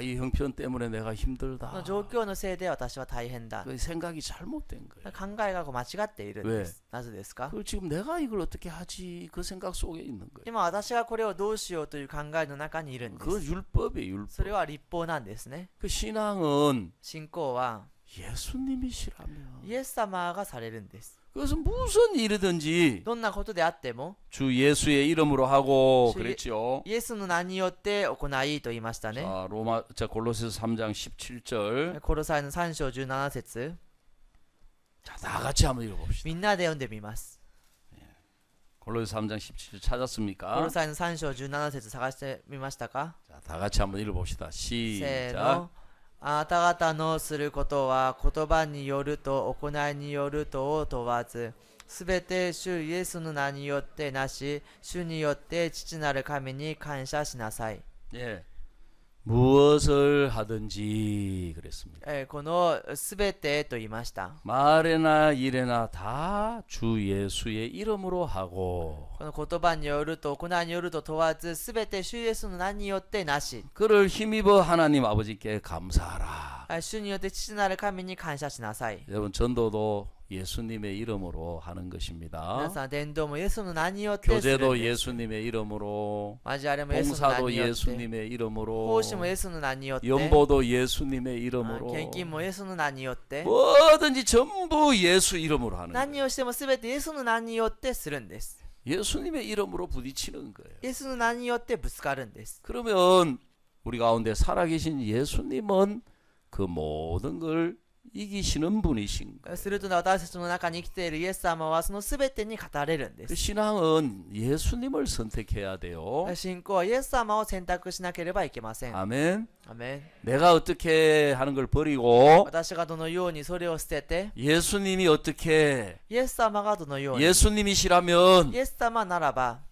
S1: 이 형편 때문에 내가
S2: こ
S1: 힘들다.
S2: の状況のせいで私は大変だ。
S1: 그 생각이 잘못된 거예요.
S2: 考えが間違っているんです。なぜですか？
S1: 그 지금 내가 이걸 어떻게 하지 그 생각 속에 있는 거예요.
S2: 今私がこれをどうしようという考えの中にいるんで
S1: 그
S2: す。
S1: 율법이에요,
S2: それ
S1: 율법.
S2: は立法なんですね。
S1: 그 신앙은
S2: 信仰は
S1: 예수님이시라면
S2: イエス様がされるんです。
S1: 그것은 무슨 일이든지
S2: どんなことであっても
S1: 주 예수의 이름으로 하고
S2: 주
S1: 그랬죠.
S2: イエスの名によって行いと言いましたね。
S1: 자 골로새서 3장 17절.
S2: コロサイの3章17節、
S1: 자, 다 같이 한번 읽어봅시다.
S2: みんなで読んでみます。
S1: 골로새서 3장 17절
S2: コ
S1: 찾았습니까?
S2: ロサイの3章17節探してみましたか？
S1: 자, 다 같이 한번 읽어봅시다.
S2: せー
S1: 시작.
S2: の。あなた方のすることは言葉によると行いによるとを問わず、すべて主イエスの名によってなし、主によって父なる神に感謝しなさい。
S1: 예. 무엇을 하든지 그랬습니다.
S2: このすべてと言いました。
S1: 말에나 일에나 다 주 예수의 이름으로 하고
S2: この言葉によると行いによると問わず、すべて主イエスの名によってなし、
S1: 그를 힘입어 하나님 아버지께 감사하라.
S2: 主によって父なる神に感謝しなさい。
S1: 여러분 전도도 예수님의 이름으로 하는
S2: 皆
S1: 것입니다.
S2: さん、伝道もイエスの名によってするん
S1: 교제도
S2: です。
S1: 예수님의 이름으로
S2: 交わりもイエスの名
S1: 봉사도
S2: によって、
S1: 예수님의 이름으로
S2: 奉仕もイエスの名によって、
S1: 연보도 예수님의 이름으로
S2: 献金もイエスの名によって、
S1: 뭐든지 전부 예수 이름으로 하는 거예요.
S2: 何をしてもすべてイエスの名によってするんです。
S1: 예수님의 이름으로 부딪히는 거예요.
S2: イエスの名によってぶつかるんです。
S1: 그러면 우리 가운데 살아계신 예수님은 그 모든 걸 이기시는 분이신 거예요.
S2: すると私たちの中に生きているイエス様はそのすべてに語れるんで
S1: 그
S2: す。
S1: 신앙은 예수님을 선택해야 돼요.
S2: 信仰はイエス様を選択しなければいけません。
S1: 아멘.
S2: アメン。
S1: 내가 어떻게 하는 걸 버리고
S2: 私がどのようにそれを捨てて、
S1: 예수님이 어떻게
S2: イエス様がどのように、
S1: 예수님이시라면
S2: イエス様ならば、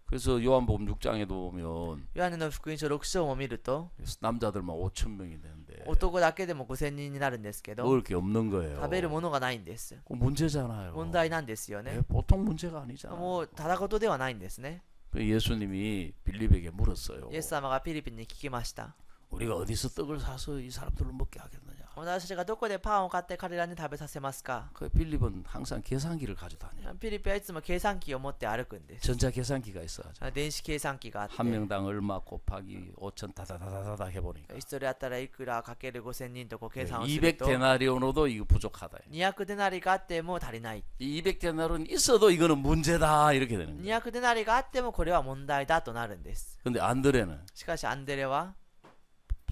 S1: 그래서 요한복음 6장에도 보면
S2: ヨハネの福音書6章も見ると、
S1: 남자들만 5천 명이 되는데
S2: 男だけでも5000人になるんですけど、
S1: 먹을 게 없는 거예요.
S2: 食べるものがないんです。
S1: 그 문제잖아요.
S2: 問題なんですよ
S1: 네,
S2: ね。
S1: 보통 문제가 아니잖아요.
S2: もうただ事ではないんですね。
S1: 그 예수님이 빌립에게 물었어요.
S2: イエス様がピリピンに聞きました。
S1: 우리가 어디서 떡을 사서 이 사람들을 먹게 하겠느냐?
S2: 私たちがどこでパンを買って彼らに食べさせますか？
S1: 그 필립은 항상 계산기를 가져다녀.
S2: ピリピはいつも計算機を持って歩くんです。
S1: 전자 계산기가 있어가지고
S2: 電子計算機があって、
S1: 한 명당 얼마 곱하기 5천 다다다다다 해보니까
S2: 一人あったらいくらかける5000人とこう計算をする
S1: 200
S2: と、
S1: 데나리온으로도 이거 부족하다.
S2: 200デナリがあっても足りない。
S1: 200 데나리온 있어도 이거는 문제다 이렇게 되는 거예요.
S2: 200デナリがあってもこれは問題だとなるんです。
S1: 근데 안드레는
S2: しかしアンデレは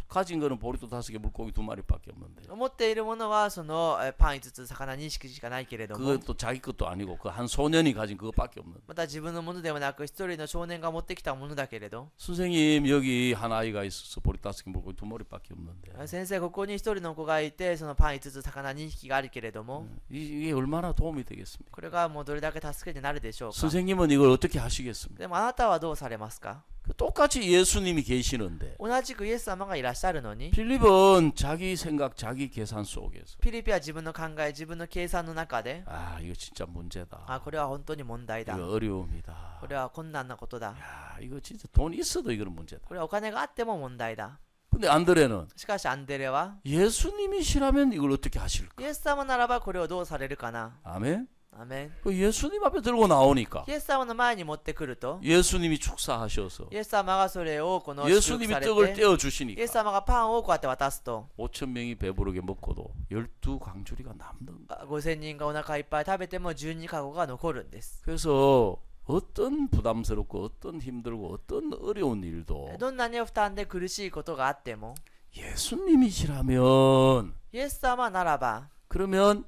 S1: 가진 거는 보리또 5개, 물고기 2마리밖에 없는데
S2: 持っているものはそのパン5つ、魚2匹しかないけれども、
S1: 그것도 자기 것도 아니고 그 한 소년이 가진 그것밖에 없는데
S2: また自分のものではなく一人の少年が持ってきたものだけれど、
S1: 선생님 여기 한 아이가 있어서 보리 5개, 물고기 2마리밖에 없는데
S2: 先生ここに一人の子がいて、そのパン5つ、魚2匹があるけれども、
S1: 이게 얼마나 도움이 되겠습니까?
S2: これがもうどれだけ助けになるでしょうか。
S1: 선생님은 이걸 어떻게 하시겠습니까?
S2: でもあなたはどうされますか？
S1: 똑같이 예수님이 계시는데
S2: 同じくイエス様がいらっしゃるのに、
S1: 필립은 자기 생각, 자기 계산 속에서
S2: ピリピは自分の考え、自分の計算の中で、
S1: 아 이거 진짜 문제다.
S2: あ、これは本当に問題だ。
S1: 이거 어려움이다.
S2: これは困難なことだ。
S1: 야 이거 진짜 돈 있어도 이거는 문제다.
S2: これはお金があっても問題だ。
S1: 근데 안드레는
S2: しかしアンデレは、
S1: 예수님이시라면 이걸 어떻게 하실까?
S2: イエス様ならばこれをどうされるかな。
S1: 아멘.
S2: アメン。
S1: 그 예수님 앞에 들고 나오니까
S2: イエス様の前に持ってくると、
S1: 예수님이 축사하셔서
S2: イエス様がそれをこの祝福
S1: 예수님이
S2: され
S1: 떡을
S2: て、
S1: 떼어
S2: イエス
S1: 주시니까
S2: 様がパンをこうやって渡すと、
S1: 5천 명이 배부르게 먹고도 12광주리가 남는 거예요.
S2: 5000人がお腹いっぱい食べても12カゴが残るんです。
S1: 그래서 어떤 부담스럽고 어떤 힘들고 어떤 어려운 일도
S2: どんなに負担で苦しいことがあっても、
S1: 예수님이시라면
S2: イエス様ならば、
S1: 그러면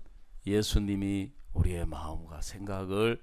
S1: 예수님이 우리의 마음과 생각을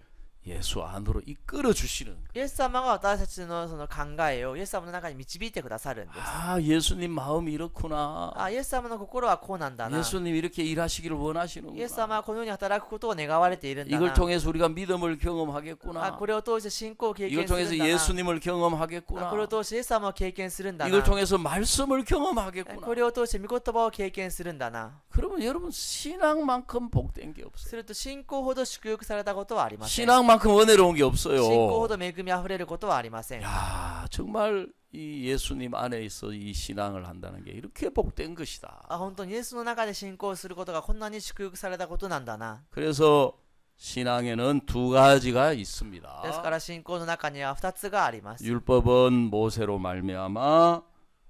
S1: 예수 안으로 이끌어 주시는 거예요.
S2: イエス様が私たちのその考えをイエス様の中に導いてくださるんです。
S1: 아 예수님 마음이 이렇구나.
S2: あ、イエス様の心はこうなんだな。
S1: 예수님 이렇게 일하시기를
S2: イエス
S1: 원하시는구나.
S2: 様はこのように働くことを願われているんだ
S1: 이걸
S2: な。
S1: 통해서 우리가 믿음을
S2: あ、
S1: 경험하겠구나.
S2: これを通して信仰を経
S1: 이걸
S2: 験する
S1: 통해서
S2: んだな。
S1: 예수님을
S2: あ、
S1: 경험하겠구나.
S2: これを通してイエス様を経験するんだ
S1: 이걸
S2: な。
S1: 통해서 말씀을
S2: こ
S1: 경험하겠구나.
S2: れを通して御言葉を経験するんだな。
S1: 그러면 여러분 신앙만큼 복된 게
S2: す
S1: 없어요.
S2: ると信仰ほど祝福されたことはありません。
S1: 신앙만큼 은혜로운 게
S2: 信仰ほ
S1: 없어요.
S2: ど恵みあふれることはありません。
S1: 야 정말 이 예수님 안에 있어 이 신앙을 한다는 게 이렇게 복된 것이다.
S2: あ、本当にイエスの中で信仰することがこんなに祝福されたことなんだな。
S1: 그래서 신앙에는 두 가지가
S2: ですか
S1: 있습니다.
S2: ら信仰の中には2つがあります。
S1: 율법은 모세로 말미암아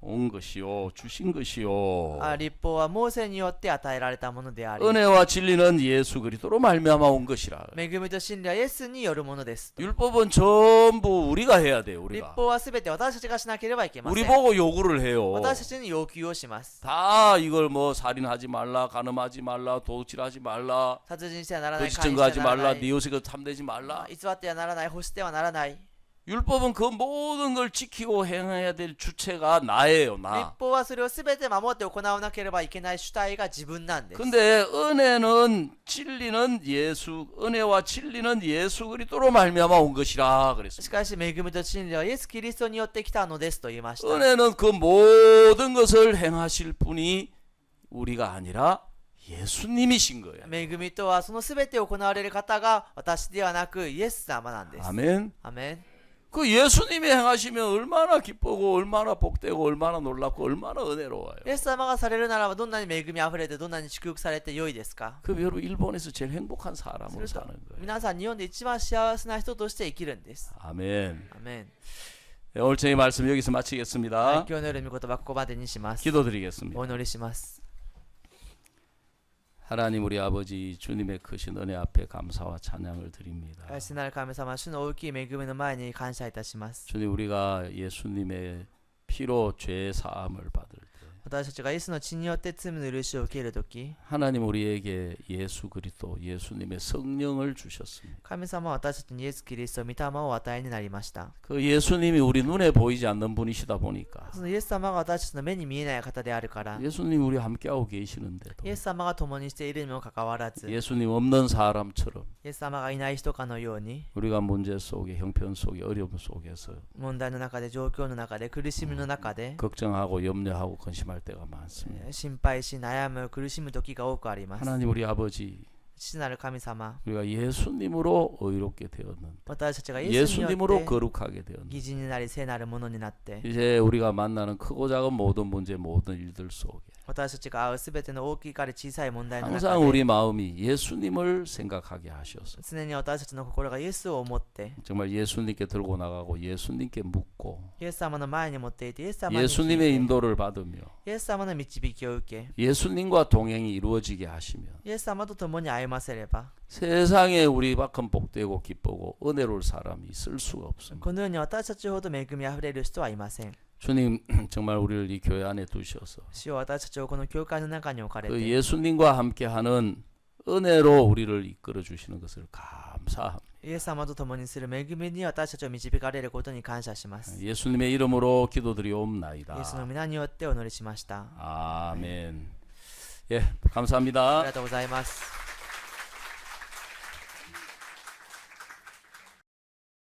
S1: 온 것이요 주신 것이요.
S2: あ、律法はモーセによって与えられたものであり、
S1: 은혜와 진리는 예수 그리스도로 말미암아 온 것이라.
S2: 恵みと真理はイエスによるものです。
S1: 율법은 전부 우리가 해야 돼요.
S2: 律
S1: 우리가.
S2: 法はすべて私たちがしなければいけませ
S1: 우리
S2: ん。
S1: 보고 요구를 해요.
S2: 私たちに要求をします。
S1: 다 이걸 뭐 살인하지 말라, 간음하지 말라, 도둑질하지 말라,
S2: 殺人してはならない、
S1: 거짓
S2: 姦淫して
S1: 증거하지
S2: はならな
S1: 말라,
S2: い、
S1: 네 요새가 탐내지 말라.
S2: 偽ってはならない、欲してはならない。
S1: 율법은 그 모든 걸 지키고 행해야 될 주체가 나예요,
S2: 律
S1: 나.
S2: 法はそれをすべて守って行わなければいけない主体が自分なんです。
S1: 근데 은혜는 진리는 예수, 은혜와 진리는 예수 그리스도로 말미암아 온 것이라
S2: し
S1: 그랬습니다.
S2: かし恵みと真理はイエス・キリストによって来たのですと言いました。
S1: 은혜는 그 모든 것을 행하실 분이 우리가 아니라 예수님이신 거예요.
S2: 恵みとはそのすべて行われる方が私ではなくイエス様なんです。
S1: 아멘.
S2: アメン。
S1: 그 예수님이 행하시면 얼마나 기쁘고 얼마나 복되고 얼마나 놀랍고 얼마나 은혜로워요.
S2: イエス様がされるならばどんなに恵みあふれてどんなに祝福されて良いですか？
S1: 그 여러분 일본에서 제일 행복한 사람으로
S2: すると
S1: 사는 거예요.
S2: 皆さん日本で一番幸せな人として生きるんです。
S1: 아멘.
S2: アメン。
S1: 네, 오늘 저희 말씀 여기서
S2: はい、
S1: 마치겠습니다.
S2: 今日の夜御言葉ここまでにします。
S1: 기도드리겠습니다.
S2: お祈りします。
S1: 하나님 우리 아버지 주님의 크신 은혜 앞에 감사와 찬양을 드립니다.
S2: 愛しなる神様、主の大きい恵みの前に感謝いたします。
S1: 주님 우리가 예수님의 피로 죄 사함을 받을 때
S2: 私たちがイエスの血によって罪の許しを受けるとき、
S1: 하나님 우리에게 예수 그리스도 예수님의 성령을 주셨습니다.
S2: 神様は私たちにイエス・キリスト、御霊をお与えになりました。
S1: 그 예수님이 우리 눈에 보이지 않는 분이시다 보니까
S2: そのイエス様が私たちの目に見えない方であるから、
S1: 예수님 우리 함께하고 계시는데도
S2: イエス様が共にしているにもかかわらず、
S1: 예수님 없는 사람처럼
S2: イエス様がいない人かのように、
S1: 우리가 문제 속에 형편 속에 어려움 속에서
S2: 問題の中で、状況の中で、苦しみの中で、
S1: 걱정하고 염려하고 근심할 때가 많습니다.
S2: 心配し、悩む、苦しむ時が多くあります。
S1: 하나님 우리 아버지
S2: 父なる神様、
S1: 우리가 예수님으로 의롭게 되었는데
S2: 私たちがイエスによっ
S1: 예수님으로
S2: て
S1: 거룩하게 되었는데
S2: 義人になり聖なるものになって、
S1: 이제 우리가 만나는 크고 작은 모든 문제 모든 일들 속에
S2: 私たちが会うすべての大きいかれ小さい問題の中
S1: 항상
S2: で
S1: 우리 마음이 예수님을 생각하게 하셔서
S2: 常に私たちの心がイエスを思って
S1: 정말 예수님께 들고 나가고 예수님께 묻고
S2: イエス様の前に持っていてイエス様に聞い
S1: 예수님의
S2: て
S1: 인도를 받으며
S2: イエス様の導きを受け
S1: 예수님과 동행이 이루어지게 하시면
S2: イエス様と共に歩ませれば
S1: 세상에 우리만큼 복되고 기쁘고 은혜로울 사람이 있을 수가 없습니다.
S2: このように私たちほど恵みあふれる人はいません
S1: 주님 정말 우리를 이 교회 안에 두셔서
S2: 主よ私たちをこの教会の中に置かれ
S1: 그
S2: て
S1: 예수님과 함께하는 은혜로 우리를 이끌어 주시는 것을 감사합니다.
S2: イエス様と共にする恵みに私たちを導かれることに感謝します
S1: 예수님의 이름으로
S2: イエスの
S1: 기도드리옵나이다.
S2: 皆によってお祈りしました
S1: 아멘. 예,
S2: あり
S1: 감사합니다.
S2: がとうございます